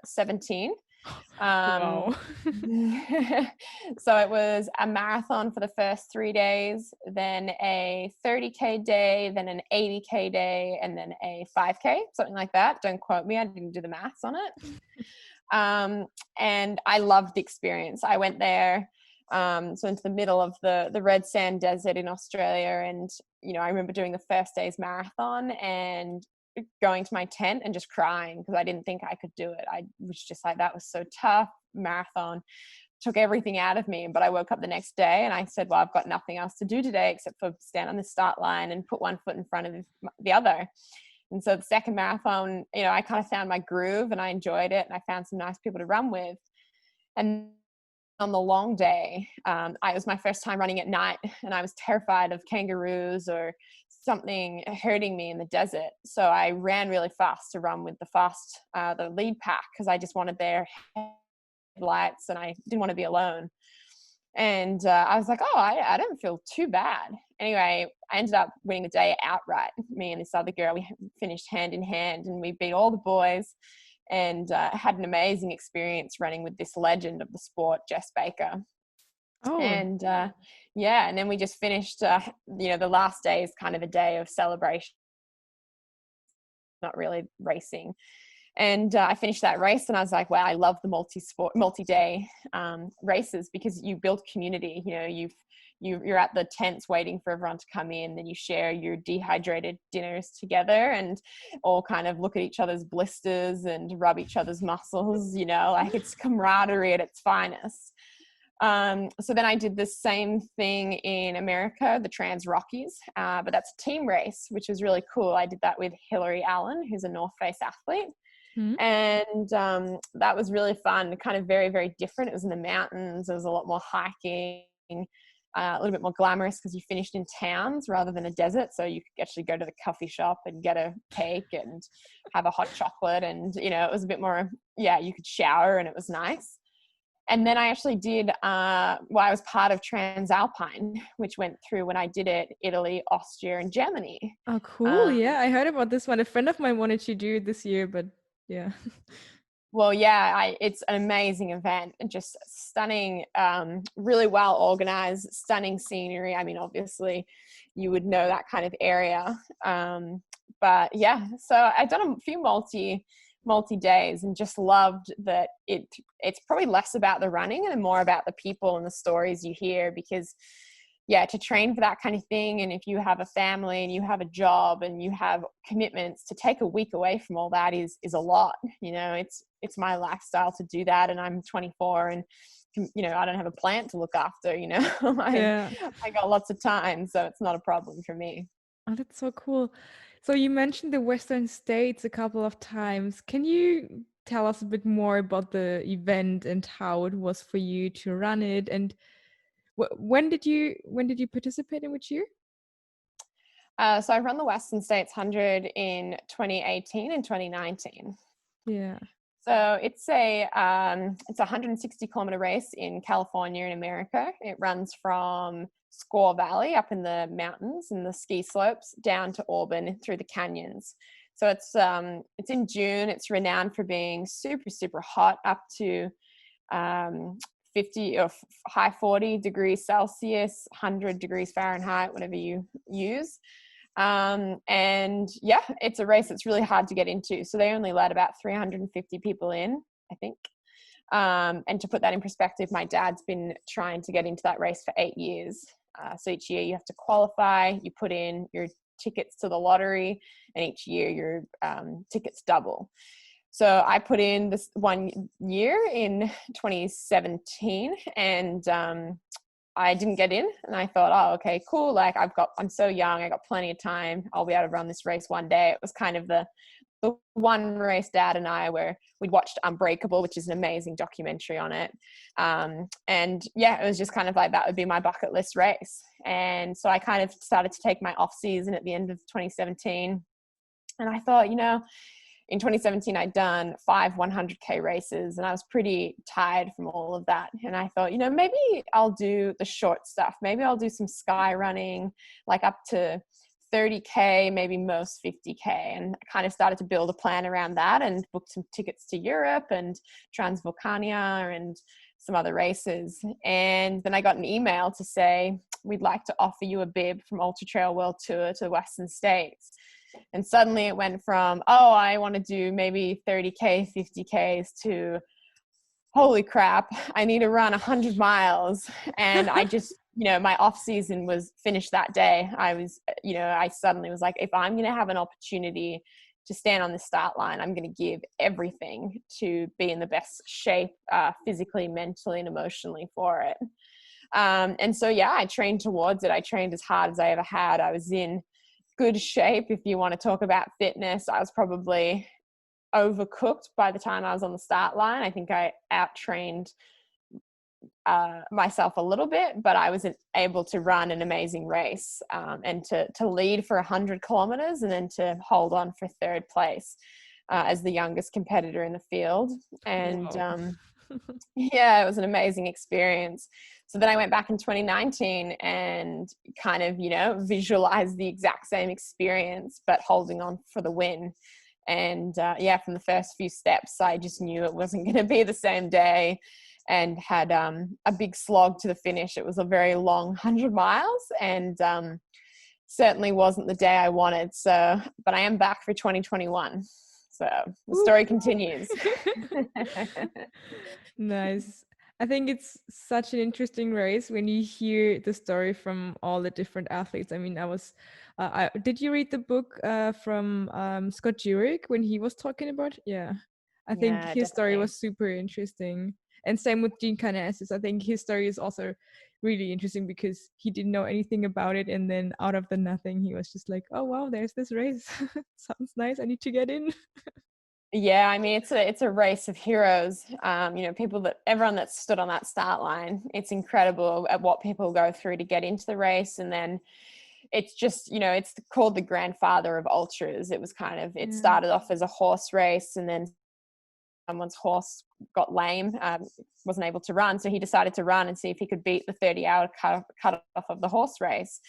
17. Um, Wow. so it was a marathon for the first 3 days, then a 30K day, then an 80K day, and then a 5K, something like that. Don't quote me, I didn't do the maths on it. And I loved the experience. I went there, so into the middle of the red sand desert in Australia, and I remember doing the first day's marathon and going to my tent and just crying because I didn't think I could do it. I was just like, that was so tough. Marathon took everything out of me. But I woke up the next day and I said, well, I've got nothing else to do today except for stand on the start line and put one foot in front of the other. And so the second marathon, I kind of found my groove and I enjoyed it, and I found some nice people to run with. And on the long day, it was my first time running at night, and I was terrified of kangaroos or something hurting me in the desert. So I ran really fast to run with the lead pack, because I just wanted their headlights and I didn't want to be alone. And I was like, oh, I don't feel too bad. Anyway, I ended up winning the day outright. Me and this other girl, we finished hand in hand, and we beat all the boys, and had an amazing experience running with this legend of the sport, Jess Baker. Oh, And yeah, and then we just finished, the last day is kind of a day of celebration, not really racing. And I finished that race, and I was like, wow, I love the multi-day races, because you build community. You're at the tents waiting for everyone to come in, then you share your dehydrated dinners together and all kind of look at each other's blisters and rub each other's muscles, like it's camaraderie at its finest. So then I did the same thing in America, the Trans Rockies, but that's a team race, which was really cool. I did that with Hillary Allen, who's a North Face athlete. hmm. And that was really fun, kind of very, very different. It was in the mountains. There was a lot more hiking, a little bit more glamorous because you finished in towns rather than a desert. So you could actually go to the coffee shop and get a cake and have a hot chocolate. And, it was a bit more, you could shower, and it was nice. And then I actually did, I was part of Transalpine, which went through, when I did it, Italy, Austria, and Germany. Oh, cool. Um, Yeah, I heard about this one. A friend of mine wanted to do it this year, but yeah. Well, yeah, it's an amazing event and just stunning, really well organized, stunning scenery. I mean, obviously, you would know that kind of area, but yeah. So I've done a few multi days and just loved that it's probably less about the running and more about the people and the stories you hear, because yeah, to train for that kind of thing, and if you have a family and you have a job and you have commitments, to take a week away from all that is a lot. It's my lifestyle to do that, and I'm 24, and I don't have a plant to look after. Yeah. I got lots of time, so it's not a problem for me. Oh, that's so cool. So you mentioned the Western States a couple of times. Can you tell us a bit more about the event and how it was for you to run it? And when did you participate, in which year? So I run the Western States 100 in 2018 and 2019. Yeah. So it's a 160-kilometer race in California in America. It runs from Squaw Valley up in the mountains and the ski slopes down to Auburn through the canyons. So it's in June. It's renowned for being super, super hot, up to 50 or high 40 degrees Celsius, 100 degrees Fahrenheit, whatever you use. And yeah, it's a race that's really hard to get into. So they only let about 350 people in, I think. And to put that in perspective, my dad's been trying to get into that race for 8 years. So each year you have to qualify, you put in your tickets to the lottery, and each year your tickets double. So I put in this 1 year in 2017, and I didn't get in, and I thought, oh, okay, cool. Like I'm so young, I got plenty of time. I'll be able to run this race one day. It was kind of the one race Dad and I we'd watched Unbreakable, which is an amazing documentary on it. And yeah, it was just kind of like, that would be my bucket list race. And so I kind of started to take my off season at the end of 2017. And I thought, in 2017, I'd done 5 100K races, and I was pretty tired from all of that. And I thought, maybe I'll do the short stuff. Maybe I'll do some sky running, like up to 30K, maybe most 50K. And I kind of started to build a plan around that and booked some tickets to Europe and Transvolcania and some other races. And then I got an email to say, we'd like to offer you a bib from Ultra Trail World Tour to the Western States. And suddenly it went from, I want to do maybe 30K, 50Ks to, holy crap, I need to run 100 miles. And I just, my off season was finished that day. I suddenly was like, if I'm going to have an opportunity to stand on the start line, I'm going to give everything to be in the best shape, physically, mentally, and emotionally for it. And so, yeah, I trained towards it. I trained as hard as I ever had. I was in good shape. If you want to talk about fitness, I was probably overcooked by the time I was on the start line. I think I out-trained myself a little bit, but I was able to run an amazing race, and to lead for 100 kilometers and then to hold on for third place as the youngest competitor in the field. And yeah, it was an amazing experience. So then I went back in 2019 and kind of, visualized the exact same experience, but holding on for the win. And yeah, from the first few steps, I just knew it wasn't going to be the same day, and had a big slog to the finish. It was a very long 100 miles, and certainly wasn't the day I wanted. So, but I am back for 2021. So the story continues. Nice. I think it's such an interesting race when you hear the story from all the different athletes. I mean, did you read the book from Scott Jurek when he was talking about? Yeah, I think Yeah, his story definitely. was super interesting. And same with Gene Canassis. I think his story is also really interesting because he didn't know anything about it, and then out of the nothing, he was just like, "Oh wow, there's this race. Sounds nice. I need to get in." Yeah, I mean, it's a race of heroes. Everyone that stood on that start line, it's incredible at what people go through to get into the race. And then it's just, it's called the grandfather of ultras. It was kind of, it Yeah. started off as a horse race, and then someone's horse got lame, wasn't able to run. So he decided to run and see if he could beat the 30-hour cut off of the horse race.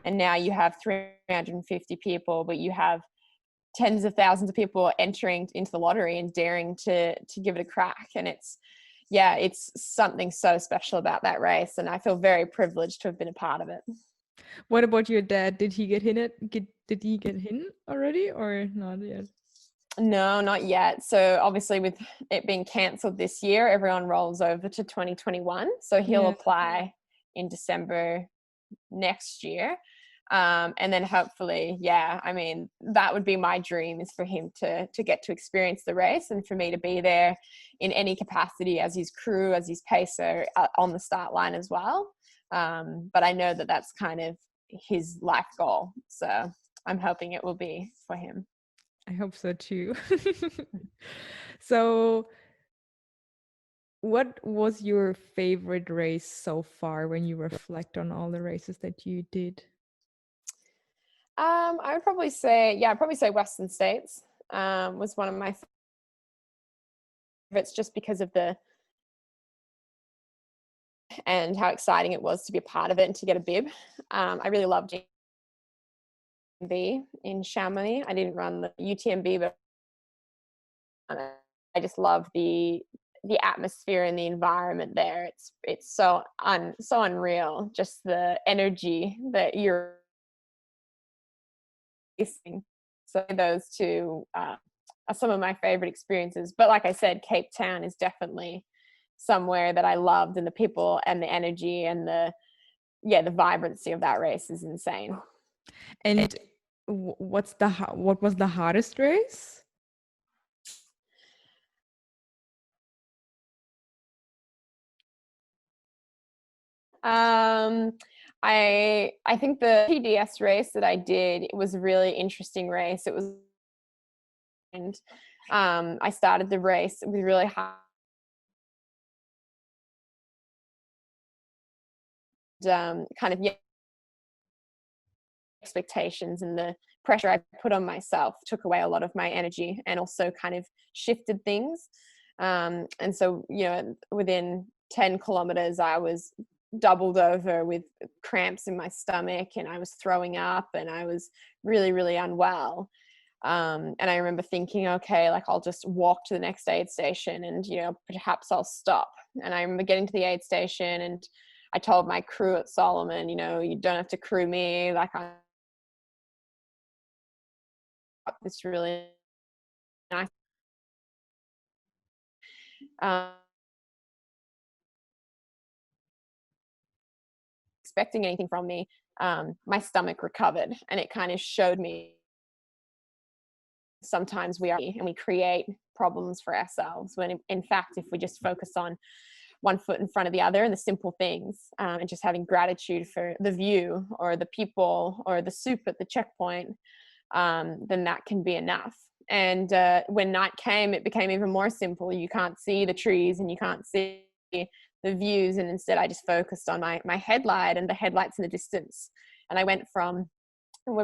And now you have 350 people, but you have tens of thousands of people entering into the lottery and daring to give it a crack. And it's something so special about that race, and I feel very privileged to have been a part of it. What about your dad? Did he get did he get in already or not yet? No, not yet. So obviously with it being cancelled this year, everyone rolls over to 2021. So he'll Yeah. apply in December next year. And then hopefully, I mean, that would be my dream, is for him to get to experience the race, and for me to be there in any capacity as his crew, as his pacer, on the start line as well. But I know that that's kind of his life goal. So I'm hoping it will be for him. I hope so too. So what was your favorite race so far when you reflect on all the races that you did? I would probably say, I'd probably say Western States was one of my favorites, just because of and how exciting it was to be a part of it and to get a bib. I really loved UTMB in Chamonix. I didn't run the UTMB, but I just love the atmosphere and the environment there. It's so unreal, just the energy that you're facing. So those two are some of my favorite experiences. But like I said, Cape Town is definitely somewhere that I loved, and the people and the energy and the vibrancy of that race is insane. And what was the hardest race? I think the PDS race that I did, it was a really interesting race. It was, and I started the race with really high kind of expectations, and the pressure I put on myself took away a lot of my energy and also kind of shifted things. And so, within 10 kilometers, I was doubled over with cramps in my stomach, and I was throwing up, and I was really, really unwell. And I remember thinking, okay, like, I'll just walk to the next aid station, and, perhaps I'll stop. And I remember getting to the aid station, and I told my crew at Salomon, you don't have to crew me. Like, I'm this really nice. Um, expecting anything from me, my stomach recovered, and it kind of showed me sometimes we are and we create problems for ourselves, when in fact, if we just focus on one foot in front of the other and the simple things, and just having gratitude for the view or the people or the soup at the checkpoint, then that can be enough. And when night came, it became even more simple. You can't see the trees and you can't see the views, and instead I just focused on my headlight and the headlights in the distance. And I went from,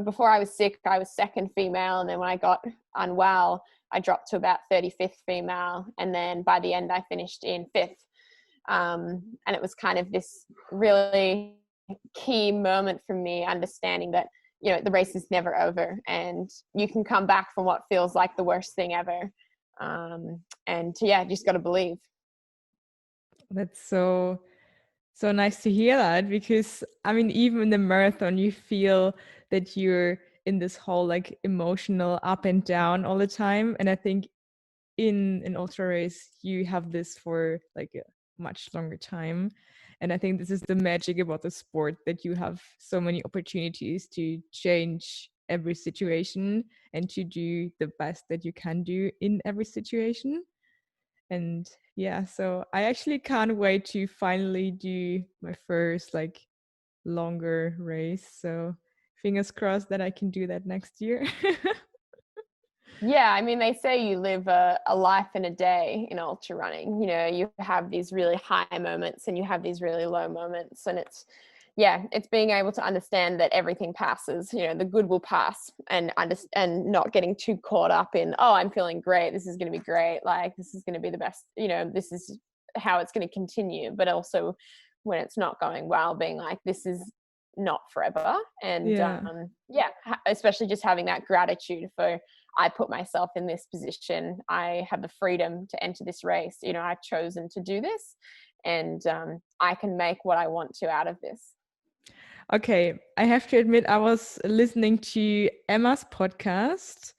before I was sick, I was second female, and then when I got unwell, I dropped to about 35th female, and then by the end I finished in 5th. And it was kind of this really key moment for me, understanding that the race is never over, and you can come back from what feels like the worst thing ever. And just got to believe. That's so nice to hear that, because I mean, even in the marathon, you feel that you're in this whole like emotional up and down all the time. And I think in an ultra race, you have this for like a much longer time. And I think this is the magic about the sport, that you have so many opportunities to change every situation and to do the best that you can do in every situation. And yeah, so I actually can't wait to finally do my first like longer race. So fingers crossed that I can do that next year. Yeah, I mean, they say you live a life in a day in ultra running. You have these really high moments and you have these really low moments, and it's being able to understand that everything passes. The good will pass, and not getting too caught up in, oh, I'm feeling great, this is going to be great, like this is going to be the best, this is how it's going to continue. But also when it's not going well, being like, this is not forever. And Yeah. especially just having that gratitude for I put myself in this position. I have the freedom to enter this race. I've chosen to do this, and I can make what I want to out of this. Okay, I have to admit, I was listening to Emma's podcast.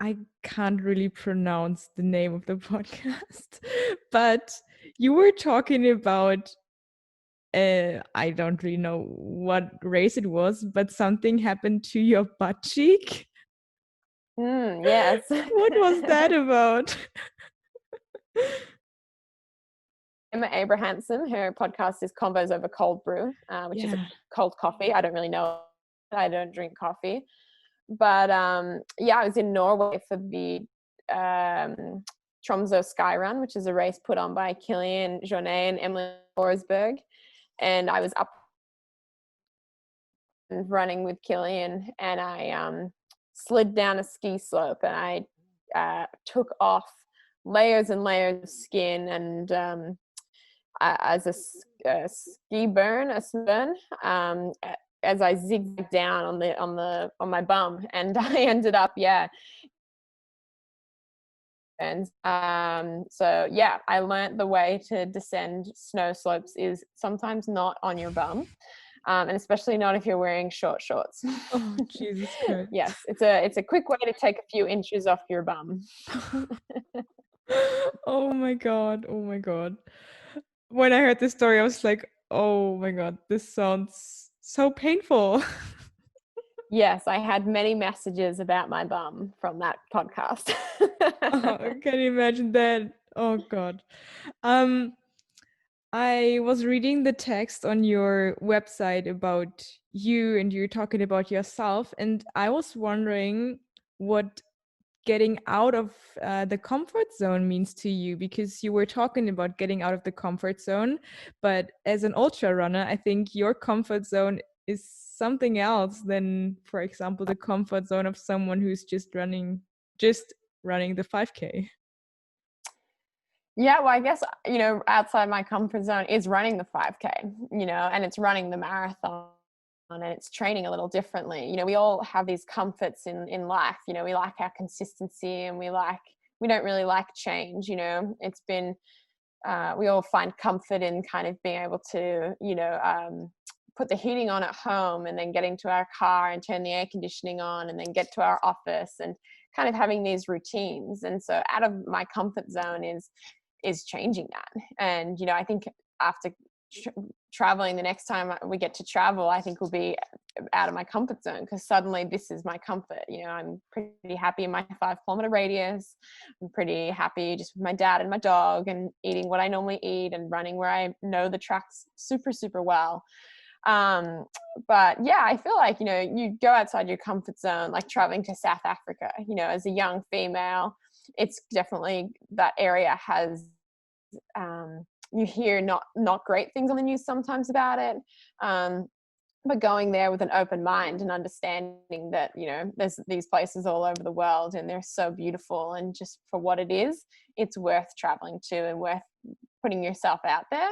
I can't really pronounce the name of the podcast, but you were talking about, I don't really know what race it was, but something happened to your butt cheek. Yes. What was that about? Emma Abrahamson, her podcast is Combos Over Cold Brew, which is a cold coffee. I don't really know. I don't drink coffee. But I was in Norway for the Tromsø Sky Run, which is a race put on by Kilian Jornet and Emily Forsberg. And I was up and running with Kilian, and I slid down a ski slope, and I took off layers and layers of skin, and as a ski burn, a sunburn, as I zigzagged down on my bum, and I ended up, and I learned the way to descend snow slopes is sometimes not on your bum, and especially not if you're wearing short shorts. Oh, Jesus Christ. Yes, it's a quick way to take a few inches off your bum. Oh my God. Oh my God. When I heard this story, I was like, oh my God, this sounds so painful. Yes, I had many messages about my bum from that podcast. Oh, can you imagine that? Oh God. Um, I was reading the text on your website about you, and you're talking about yourself, and I was wondering what getting out of the comfort zone means to you, because you were talking about getting out of the comfort zone, but as an ultra runner, I think your comfort zone is something else than, for example, the comfort zone of someone who's just running the 5K. Yeah, well, I guess, outside my comfort zone is running the 5K, and it's running the marathon, and it's training a little differently. We all have these comforts in life. We like our consistency, and we don't really like change. It's been, we all find comfort in kind of being able to, put the heating on at home, and then getting to our car and turn the air conditioning on, and then get to our office, and kind of having these routines. And so out of my comfort zone is changing that. And I think after traveling, the next time we get to travel, I think we'll be out of my comfort zone, because suddenly this is my comfort. I'm pretty happy in my 5-kilometer radius. I'm pretty happy just with my dad and my dog, and eating what I normally eat, and running where I know the tracks super, super well. But I feel like, you go outside your comfort zone, like traveling to South Africa, as a young female, it's definitely, that area has, you hear not great things on the news sometimes about it. But going there with an open mind and understanding that, there's these places all over the world, and they're so beautiful, and just for what it is, it's worth traveling to and worth putting yourself out there.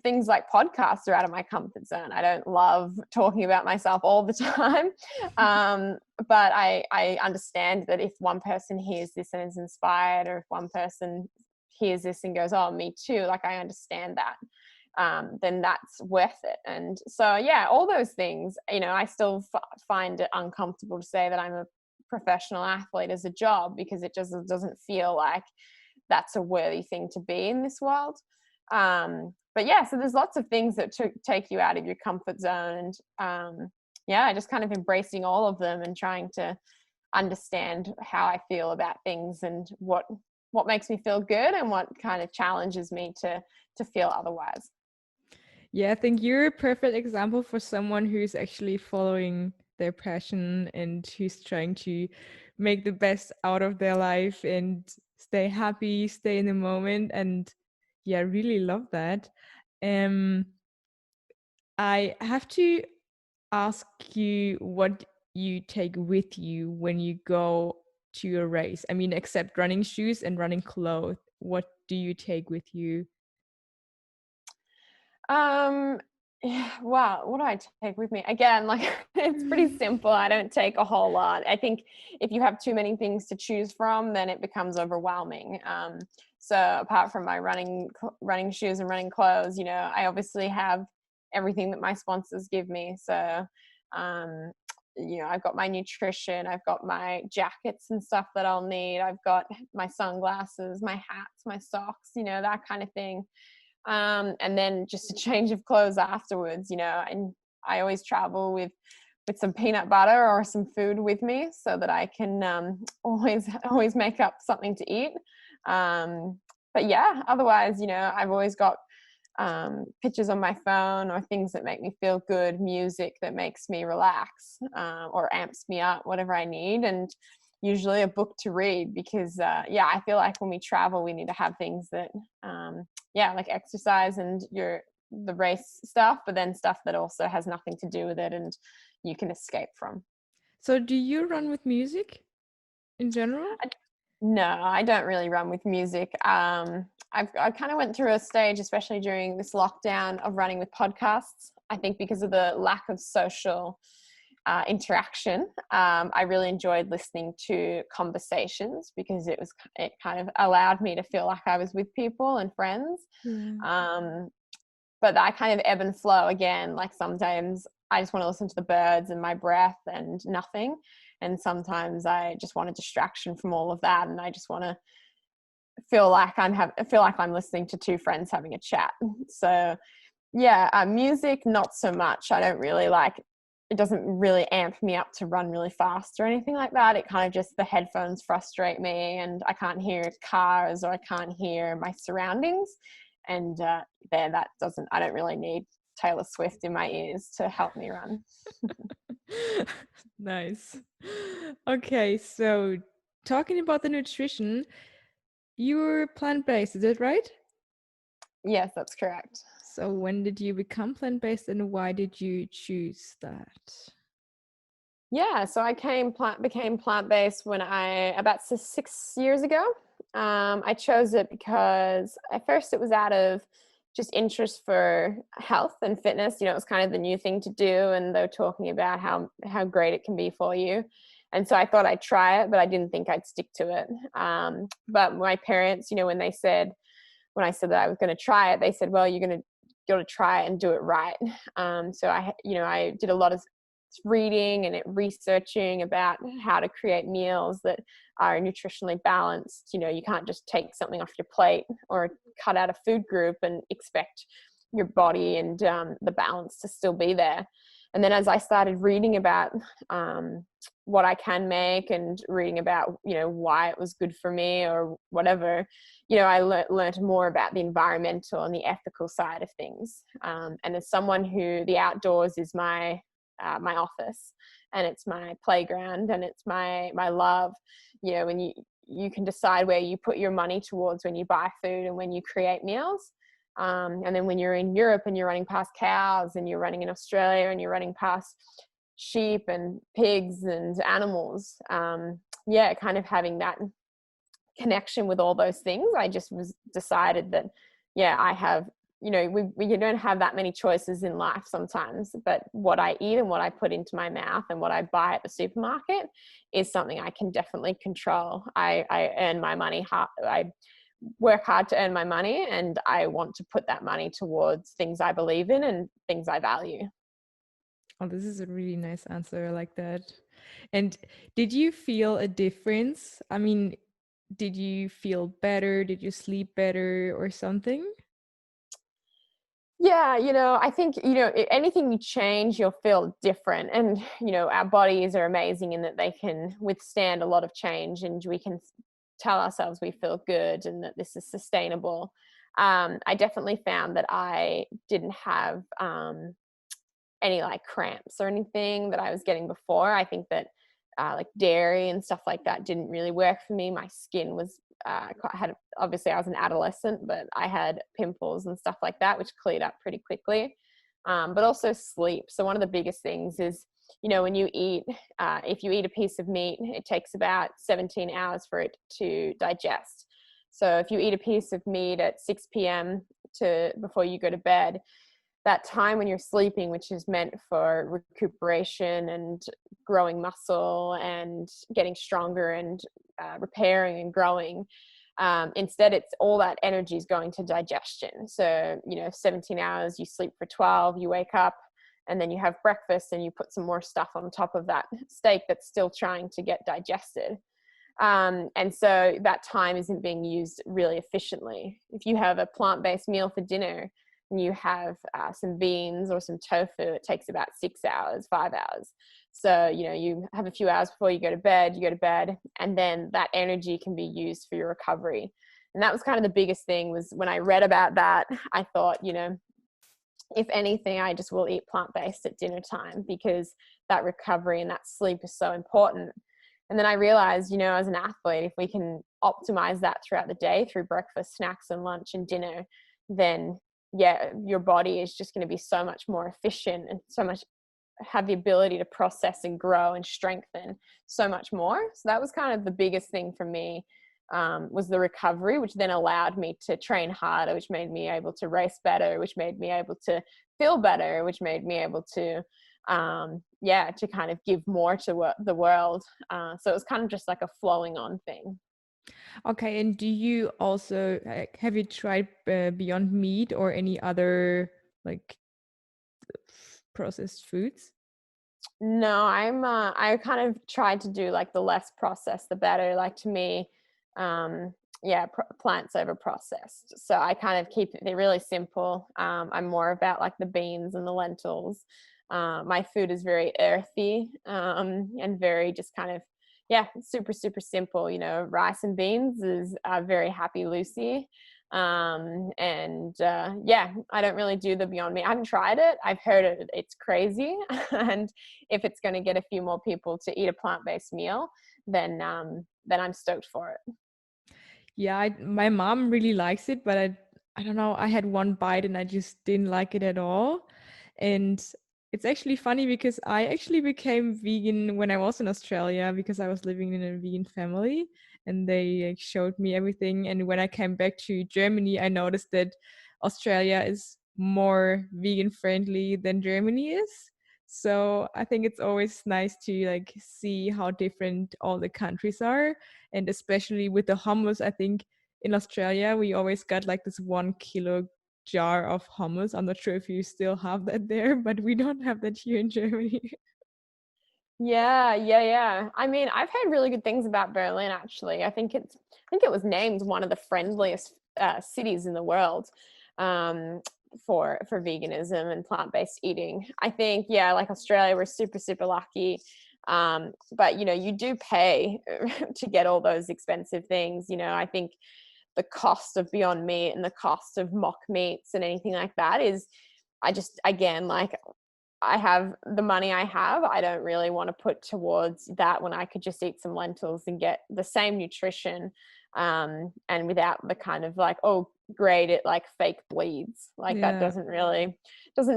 Things like podcasts are out of my comfort zone. I don't love talking about myself all the time. But I understand that if one person hears this and is inspired, or if one person hears this and goes, oh, me too, like, I understand that, then that's worth it. And so, all those things, I still find it uncomfortable to say that I'm a professional athlete as a job, because it just doesn't feel like that's a worthy thing to be in this world. But so there's lots of things that take you out of your comfort zone, and just kind of embracing all of them, and trying to understand how I feel about things, and what makes me feel good, and what kind of challenges me to feel otherwise. Yeah, I think you're a perfect example for someone who's actually following their passion, and who's trying to make the best out of their life and stay happy, stay in the moment. And I really love that. I have to ask you what you take with you when you go to a race. I mean, except running shoes and running clothes, what do you take with you? Yeah, wow, what do I take with me? Again, like it's pretty simple. I don't take a whole lot. I think if you have too many things to choose from, then it becomes overwhelming. So apart from my running shoes and running clothes, I obviously have everything that my sponsors give me. So, um, I've got my nutrition, I've got my jackets and stuff that I'll need. I've got my sunglasses, my hats, my socks, that kind of thing. And then just a change of clothes afterwards, and I always travel with some peanut butter or some food with me so that I can always make up something to eat. But yeah, otherwise, I've always got pictures on my phone or things that make me feel good, music that makes me relax, or amps me up, whatever I need, and usually a book to read because I feel like when we travel we need to have things that like exercise and the race stuff, but then stuff that also has nothing to do with it and you can escape from. So do you run with music in general? No, I don't really run with music. I kind of went through a stage, especially during this lockdown, of running with podcasts. I think because of the lack of social interaction, I really enjoyed listening to conversations because it kind of allowed me to feel like I was with people and friends. Yeah. But that kind of ebb and flow again. Like sometimes I just want to listen to the birds and my breath and nothing. And sometimes I just want a distraction from all of that. And I just want to feel like I'm listening to two friends having a chat. So yeah, music, not so much. I don't really like, it doesn't really amp me up to run really fast or anything like that. It kind of just, the headphones frustrate me and I can't hear cars or I can't hear my surroundings. And I don't really need Taylor Swift in my ears to help me run. Nice. Okay, so talking about the nutrition, you're plant-based, is that right? Yes, that's correct. So when did you become plant-based and why did you choose that? Yeah, so I became plant-based when about 6 years ago. I chose it because at first it was out of just interest for health and fitness. It was kind of the new thing to do, and they were talking about how great it can be for you. And so I thought I'd try it, but I didn't think I'd stick to it. But my parents, when I said that I was going to try it, they said, "Well, you're going to got to try it and do it right." So I did a lot of reading and researching about how to create meals that are nutritionally balanced. You can't just take something off your plate or cut out a food group and expect your body and the balance to still be there. And then as I started reading about what I can make and reading about, why it was good for me or whatever, I learned more about the environmental and the ethical side of things. And as someone who the outdoors is my office and it's my playground and it's my love, when you can decide where you put your money towards when you buy food and when you create meals. And then when you're in Europe and you're running past cows and you're running in Australia and you're running past sheep and pigs and animals, kind of having that connection with all those things, I just decided that, I have, we don't have that many choices in life sometimes, but what I eat and what I put into my mouth and what I buy at the supermarket is something I can definitely control. I earn my money hard. I work hard to earn my money, and I want to put that money towards things I believe in and things I value. Oh, this is a really nice answer. I like that. And did you feel a difference? I mean, did you feel better? Did you sleep better or something? Yeah, I think, anything you change, you'll feel different. And, our bodies are amazing in that they can withstand a lot of change and we can tell ourselves we feel good and that this is sustainable. I definitely found that I didn't have any like cramps or anything that I was getting before. I think that like dairy and stuff like that didn't really work for me. My skin was obviously I was an adolescent, but I had pimples and stuff like that, which cleared up pretty quickly. But also sleep. So one of the biggest things is, when you eat, if you eat a piece of meat, it takes about 17 hours for it to digest. So if you eat a piece of meat at 6 p.m. before you go to bed, that time when you're sleeping, which is meant for recuperation and growing muscle and getting stronger and repairing and growing. Instead, it's all that energy is going to digestion. So, 17 hours, you sleep for 12, you wake up, and then you have breakfast and you put some more stuff on top of that steak that's still trying to get digested. And so that time isn't being used really efficiently. If you have a plant-based meal for dinner and you have some beans or some tofu, it takes about 6 hours, 5 hours. So, you have a few hours before you go to bed, and then that energy can be used for your recovery. And that was kind of the biggest thing, was when I read about that, I thought, if anything, I just will eat plant-based at dinner time, because that recovery and that sleep is so important. And then I realized, as an athlete, if we can optimize that throughout the day through breakfast, snacks, and lunch and dinner, then your body is just going to be so much more efficient and so much have the ability to process and grow and strengthen so much more. So that was kind of the biggest thing for me, was the recovery, which then allowed me to train harder, which made me able to race better, which made me able to feel better, which made me able to to kind of give more to the world. So it was kind of just like a flowing on thing. Okay, and do you also have you tried Beyond Meat or any other like processed foods? No, I kind of tried to do like the less processed, the better. Like, to me, plants over processed. So I kind of keep it really simple. I'm more about like the beans and the lentils. My food is very earthy, and very just kind of, super, super simple. Rice and beans is very happy Lucy. I don't really do the Beyond Meat. I haven't tried it. I've heard it's crazy. And if it's going to get a few more people to eat a plant-based meal, then I'm stoked for it. Yeah, my mom really likes it, but I don't know. I had one bite and I just didn't like it at all. And it's actually funny because I actually became vegan when I was in Australia, because I was living in a vegan family and they like, showed me everything. And when I came back to Germany, I noticed that Australia is more vegan friendly than Germany is. So I think it's always nice to like see how different all the countries are. And especially with the hummus, I think in Australia we always got like this 1 kilo jar of hummus. I'm not sure if you still have that there, but we don't have that here in Germany. Yeah. I mean, I've heard really good things about Berlin, actually. I think it was named one of the friendliest cities in the world, for veganism and plant-based eating. I think, like Australia, we're super, super lucky. But you do pay to get all those expensive things. I think the cost of Beyond Meat and the cost of mock meats and anything like that is, I just, again, like, I have the money I have, I don't really want to put towards that when I could just eat some lentils and get the same nutrition, and without the kind of like, oh, great, it like fake bleeds. Like, that Yeah. doesn't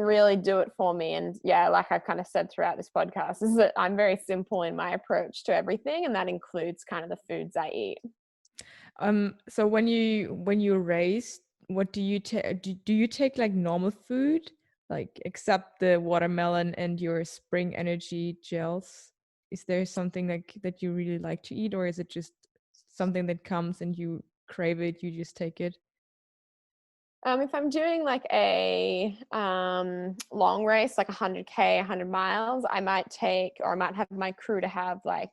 really do it for me. And like I've kind of said throughout this podcast, is that I'm very simple in my approach to everything, and that includes kind of the foods I eat. So when you race, what do you take? Do you take like normal food, like except the watermelon and your spring energy gels? Is there something like that you really like to eat, or is it just something that comes and you crave it, you just take it? If I'm doing like a long race, like 100K, 100 miles, I might have my crew to have like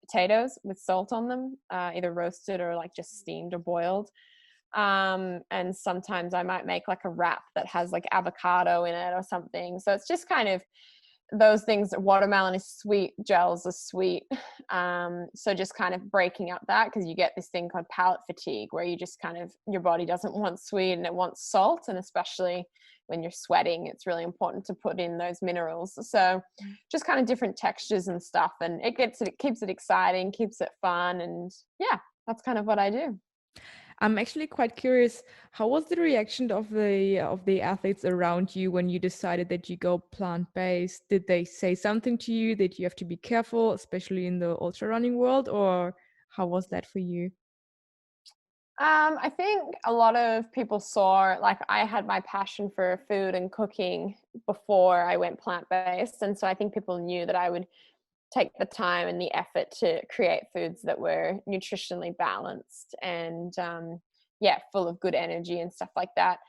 potatoes with salt on them, either roasted or like just steamed or boiled. And sometimes I might make like a wrap that has like avocado in it or something. So it's just kind of those things. Watermelon is sweet, gels are sweet. So just kind of breaking up that, because you get this thing called palate fatigue, where you just kind of, your body doesn't want sweet and it wants salt. And especially when you're sweating, it's really important to put in those minerals. So just kind of different textures and stuff. And it keeps it exciting, keeps it fun. And that's kind of what I do. I'm actually quite curious, how was the reaction of the athletes around you when you decided that you go plant-based? Did they say something to you that you have to be careful, especially in the ultra running world, or how was that for you? I think a lot of people saw, like, I had my passion for food and cooking before I went plant-based, and so I think people knew that I would take the time and the effort to create foods that were nutritionally balanced and yeah, full of good energy and stuff like that.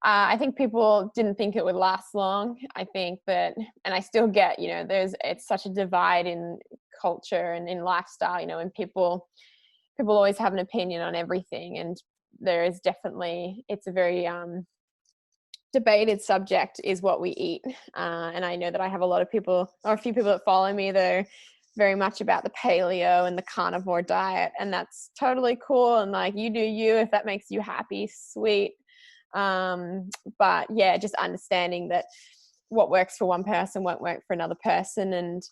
I think people didn't think it would last long. I think that, and I still get, it's such a divide in culture and in lifestyle, and people always have an opinion on everything, and there is definitely, it's a very debated subject, is what we eat. And I know that I have a lot of people, or a few people that follow me, that are very much about the paleo and the carnivore diet, and that's totally cool. And like, you do you, if that makes you happy, sweet. But yeah, just understanding that what works for one person won't work for another person, and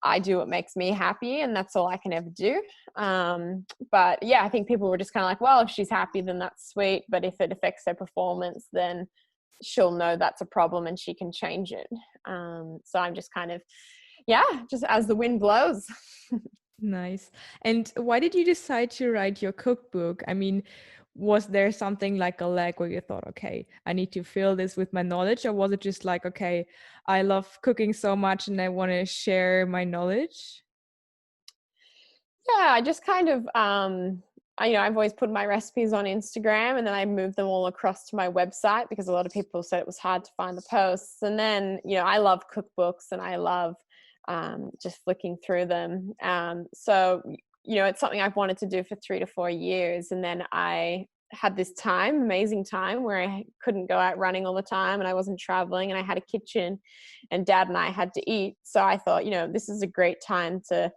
I do what makes me happy, and that's all I can ever do. But yeah, I think people were just kind of like, well, if she's happy, then that's sweet. But if it affects her performance, then she'll know that's a problem and she can change it. So I'm just kind of, yeah, just as the wind blows. Nice. And why did you decide to write your cookbook? I mean, was there something like a lag where you thought, okay, I need to fill this with my knowledge? Or was it just like, okay, I love cooking so much and I want to share my knowledge? Yeah, I just kind of, I've always put my recipes on Instagram, and then I moved them all across to my website because a lot of people said it was hard to find the posts. And then, I love cookbooks and I love just flicking through them. So, it's something I've wanted to do for 3 to 4 years. And then I had this amazing time where I couldn't go out running all the time and I wasn't traveling, and I had a kitchen and dad and I had to eat. So I thought, this is a great time to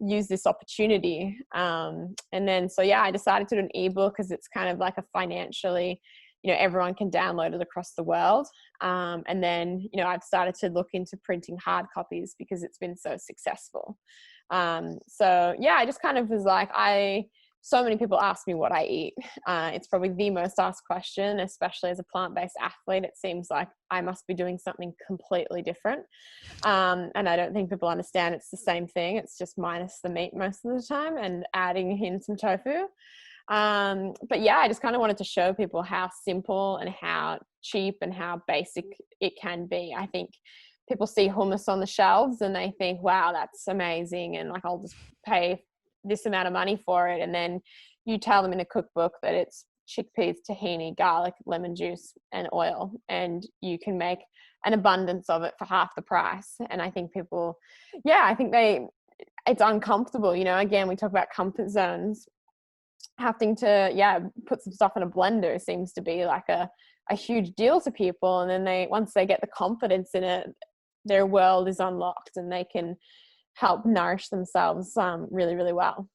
use this opportunity. And then, so yeah, I decided to do an ebook because it's kind of like a financially, everyone can download it across the world. And then, I've started to look into printing hard copies because it's been so successful. So yeah, I just kind of was like, so many people ask me what I eat. It's probably the most asked question, especially as a plant-based athlete. It seems like I must be doing something completely different. And I don't think people understand it's the same thing. It's just minus the meat most of the time and adding in some tofu. But yeah, I just kind of wanted to show people how simple and how cheap and how basic it can be. I think people see hummus on the shelves and they think, wow, that's amazing. And like, I'll just pay this amount of money for it. And then you tell them in a cookbook that it's chickpeas, tahini, garlic, lemon juice, and oil, and you can make an abundance of it for half the price. And I think people, yeah, I think it's uncomfortable. Again, we talk about comfort zones. Having to, yeah, put some stuff in a blender seems to be like a huge deal to people. And then once they get the confidence in it, their world is unlocked and they can help nourish themselves really, really well.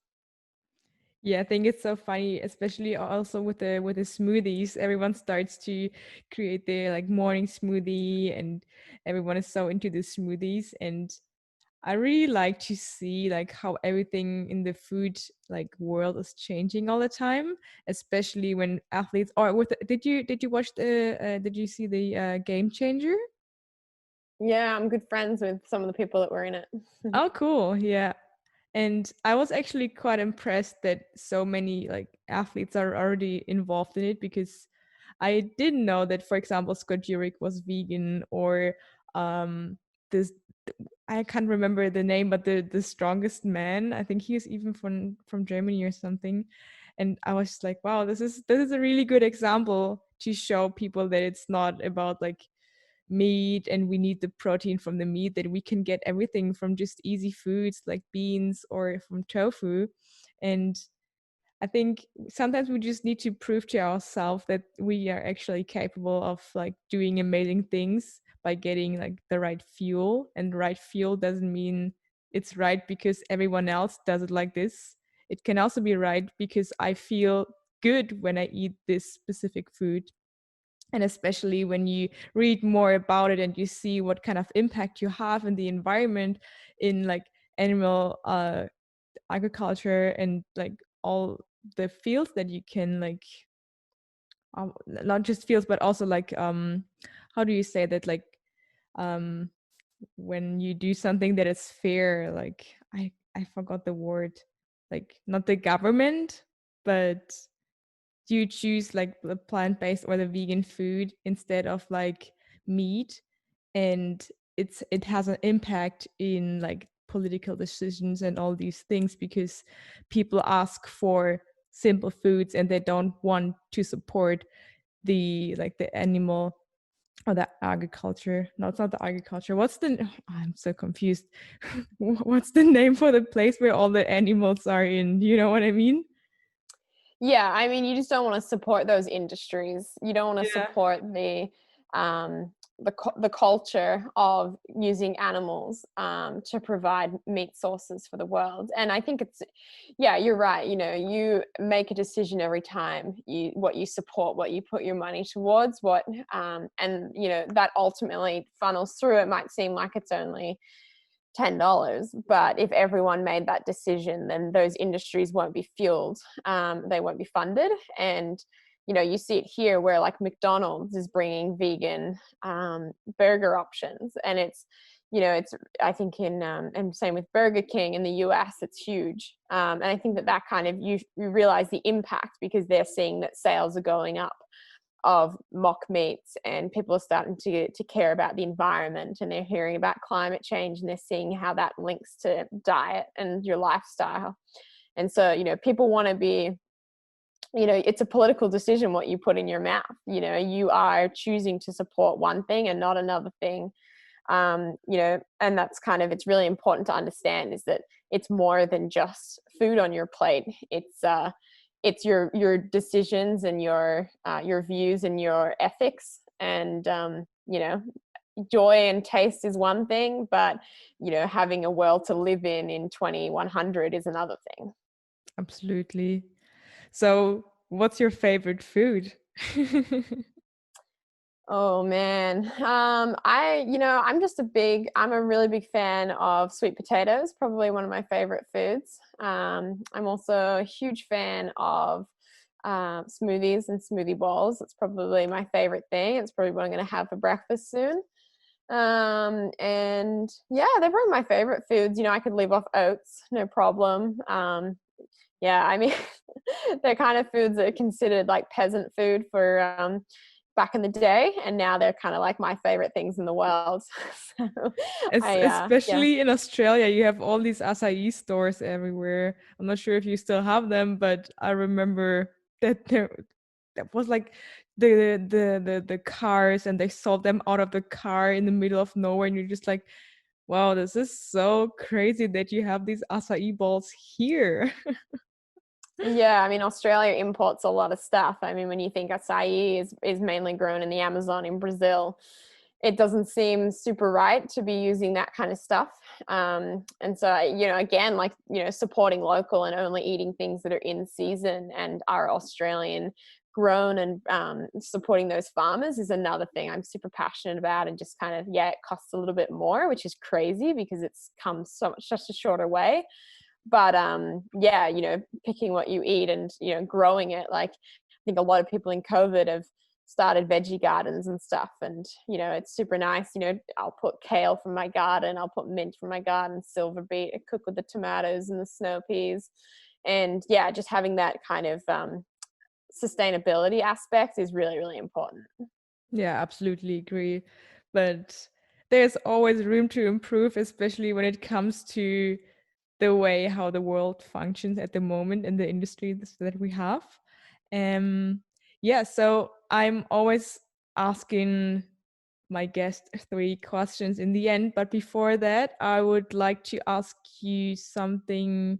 Yeah, I think it's so funny, especially also with the smoothies. Everyone starts to create their like morning smoothie, and everyone is so into the smoothies. And I really like to see like how everything in the food like world is changing all the time, especially when athletes or with did you watch did you see the Game Changer? Yeah, I'm good friends with some of the people that were in it. Oh, cool. Yeah. And I was actually quite impressed that so many like athletes are already involved in it, because I didn't know that, for example, Scott Jurek was vegan, or um this I can't remember the name, but the strongest man. I think he is even from Germany or something. And I was just like, wow, this is a really good example to show people that it's not about like meat and we need the protein from the meat, that we can get everything from just easy foods like beans or from tofu. And I think sometimes we just need to prove to ourselves that we are actually capable of like doing amazing things by getting like the right fuel. And the right fuel doesn't mean it's right because everyone else does it like this. It can also be right because I feel good when I eat this specific food. And especially when you read more about it and you see what kind of impact you have in the environment, in like animal agriculture, and like all the fields that you can like not just fields but also like how do you say that, like um when you do something that is fair, like I forgot the word, like not the government, but do you choose like the plant-based or the vegan food instead of like meat? And it has an impact in like political decisions and all these things, because people ask for simple foods and they don't want to support the animal or the agriculture. No, it's not the agriculture. I'm so confused. What's the name for the place where all the animals are in? You know what I mean? Yeah, I mean, you just don't want to support those industries. You don't want to Yeah. support the culture of using animals to provide meat sources for the world. And I think yeah, you're right. You know, you make a decision every time what you support, what you put your money towards, and you know that ultimately funnels through. It might seem like it's only $10, but if everyone made that decision, then those industries won't be fueled, they won't be funded. And you know, you see it here where like McDonald's is bringing vegan burger options, and it's, you know, it's, I think in and same with Burger King in the US, it's huge. And I think that kind of, you realize the impact because they're seeing that sales are going up of mock meats, and people are starting to care about the environment, and they're hearing about climate change, and they're seeing how that links to diet and your lifestyle. And so, you know, people want to be, you know, it's a political decision what you put in your mouth. You know, you are choosing to support one thing and not another thing. You know, and that's kind of, it's really important to understand is that it's more than just food on your plate. It's your decisions and your views and your ethics. And you know, joy and taste is one thing, but you know, having a world to live in 2100 is another thing. Absolutely. So, what's your favorite food? Oh man. You know, I'm a really big fan of sweet potatoes, probably one of my favorite foods. I'm also a huge fan of smoothies and smoothie bowls. It's probably my favorite thing. It's probably what I'm going to have for breakfast soon. And yeah, they're probably my favorite foods. You know, I could leave off oats, no problem. Yeah, I mean, they're kind of foods that are considered like peasant food for back in the day, and now they're kind of like my favorite things in the world. So yeah. Especially in Australia, you have all these acai stores everywhere. I'm not sure if you still have them, but I remember that was like the cars, and they sold them out of the car in the middle of nowhere, and you're just like, wow, this is so crazy that you have these acai balls here. Yeah, I mean, Australia imports a lot of stuff. I mean, when you think acai is mainly grown in the Amazon in Brazil, it doesn't seem super right to be using that kind of stuff. And so, you know, again, like, you know, supporting local and only eating things that are in season and are Australian grown, and supporting those farmers is another thing I'm super passionate about. And just kind of, yeah, it costs a little bit more, which is crazy because it's come so much, such a shorter way. But yeah, you know, picking what you eat and, you know, growing it. Like, I think a lot of people in COVID have started veggie gardens and stuff, and you know, it's super nice. You know, I'll put kale from my garden, I'll put mint from my garden, silver beet, I cook with the tomatoes and the snow peas. And yeah, just having that kind of sustainability aspect is really, really important. Yeah, absolutely agree. But there's always room to improve, especially when it comes to the way how the world functions at the moment in the industries that we have. Um, yeah, so I'm always asking my guest three questions in the end. But before that, I would like to ask you something.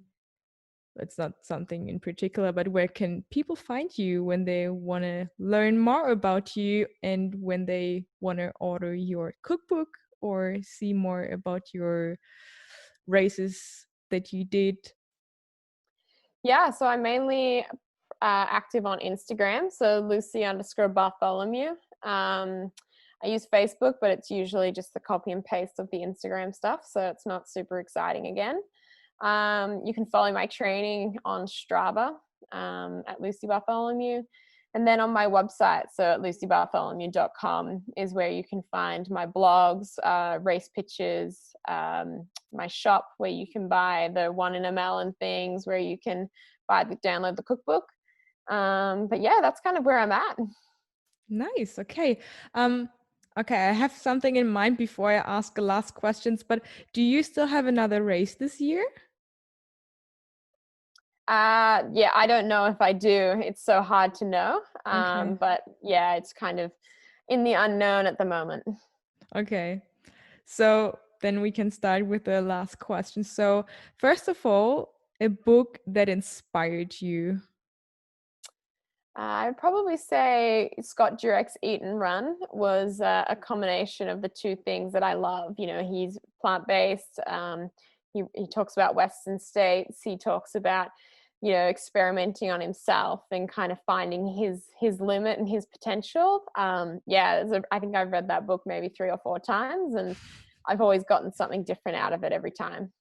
It's not something in particular, but where can people find you when they want to learn more about you and when they want to order your cookbook or see more about your races that you did? Yeah, so I'm mainly active on Instagram, so Lucy_Bartholomew. I use Facebook, but it's usually just the copy and paste of the Instagram stuff, so it's not super exciting again. You can follow my training on Strava at Lucy Bartholomew. And then on my website, so at lucybartholomew.com, is where you can find my blogs, race pictures, my shop where you can buy the 1 in a melon things, where you can download the cookbook. But yeah, that's kind of where I'm at. Nice. Okay. Okay, I have something in mind before I ask the last questions, but do you still have another race this year? Yeah, I don't know if I do. It's so hard to know. Okay. But yeah, it's kind of in the unknown at the moment. Okay. So then we can start with the last question. So, first of all, a book that inspired you. I'd probably say Scott Jurek's Eat and Run was a combination of the two things that I love. You know, he's plant-based. He talks about Western states. He talks about, you know, experimenting on himself and kind of finding his limit and his potential. Yeah, I think I've read that book maybe 3 or 4 times, and I've always gotten something different out of it every time.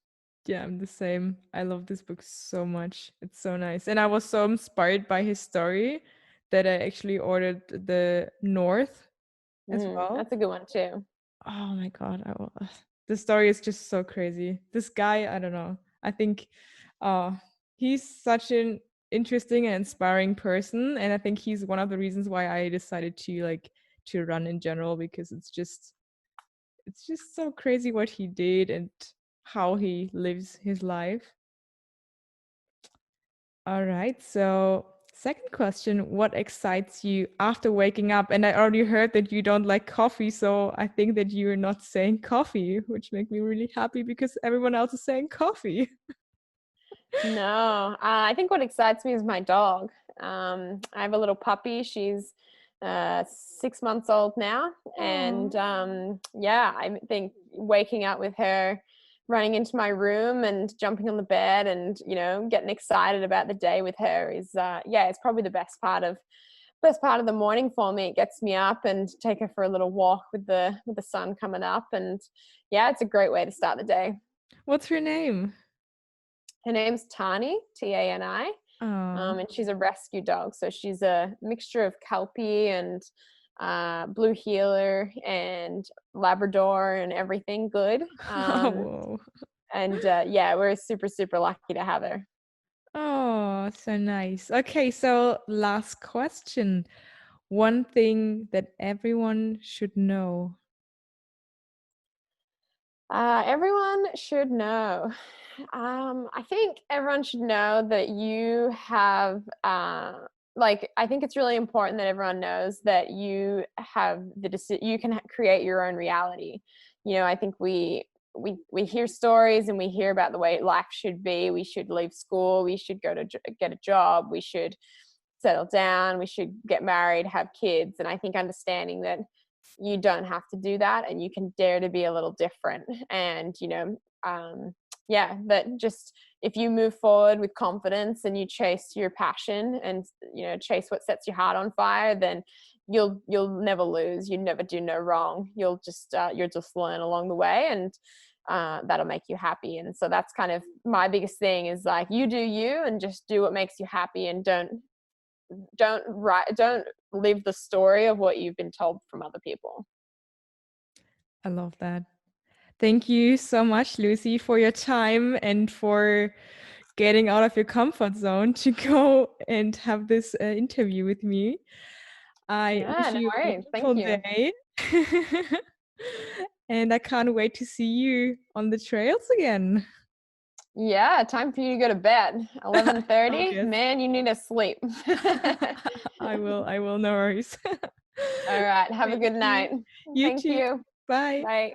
Yeah, I'm the same. I love this book so much. It's so nice. And I was so inspired by his story that I actually ordered the North as well. That's a good one too. Oh my God. The story is just so crazy. This guy, I don't know. I think uh, he's such an interesting and inspiring person. And I think he's one of the reasons why I decided to run in general, because it's just so crazy what he did and how he lives his life. All right. So, second question, what excites you after waking up? And I already heard that you don't like coffee, so I think that you're not saying coffee, which makes me really happy because everyone else is saying coffee. No, I think what excites me is my dog. I have a little puppy. She's 6 months old now, and Oh. yeah, I think waking up with her, running into my room and jumping on the bed, and you know, getting excited about the day with her is yeah, it's probably the best part of the morning for me. It gets me up and take her for a little walk with the sun coming up, and yeah, it's a great way to start the day. What's her name? Her name's Tani, Tani, Oh. and she's a rescue dog. So she's a mixture of Kelpie and Blue Heeler and Labrador and everything good. Whoa. And yeah, we're super, super lucky to have her. Oh, so nice. Okay, so last question. One thing that everyone should know. Everyone should know. I think everyone should know that you have, like, I think it's really important that everyone knows that you have you can create your own reality. You know, I think we hear stories and we hear about the way life should be. We should leave school. We should get a job. We should settle down. We should get married, have kids. And I think understanding that you don't have to do that and you can dare to be a little different, and you know, yeah, that just if you move forward with confidence and you chase your passion and you know, chase what sets your heart on fire, then you'll never lose, you never do no wrong, you'll just learn along the way, and that'll make you happy. And so that's kind of my biggest thing is like, you do you and just do what makes you happy, and don't live the story of what you've been told from other people. I love that. Thank you so much, Lucy, for your time and for getting out of your comfort zone to go and have this interview with me. I Yeah, wish no you a worries. Thank wonderful you. day. And I can't wait to see you on the trails again. Yeah, time for you to go to bed. Oh, 11:30. yes. Man, you need to sleep. I will, no worries. All right. Have a Thank good you. night. You Thank too. you. Bye. Bye.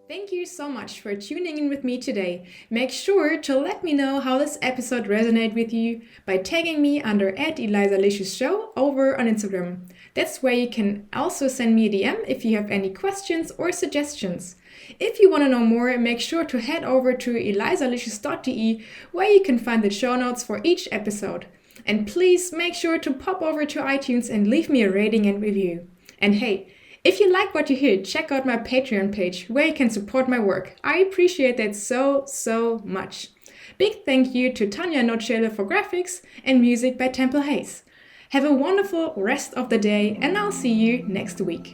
Thank you so much for tuning in with me today. Make sure to let me know how this episode resonated with you by tagging me under @ElisaLicious over on Instagram. That's where you can also send me a DM if you have any questions or suggestions. If you want to know more, make sure to head over to elisalicious.de where you can find the show notes for each episode. And please make sure to pop over to iTunes and leave me a rating and review. And hey, if you like what you hear, check out my Patreon page where you can support my work. I appreciate that so, so much. Big thank you to Tanja Notschaele for graphics and music by Temple Hayes. Have a wonderful rest of the day, and I'll see you next week.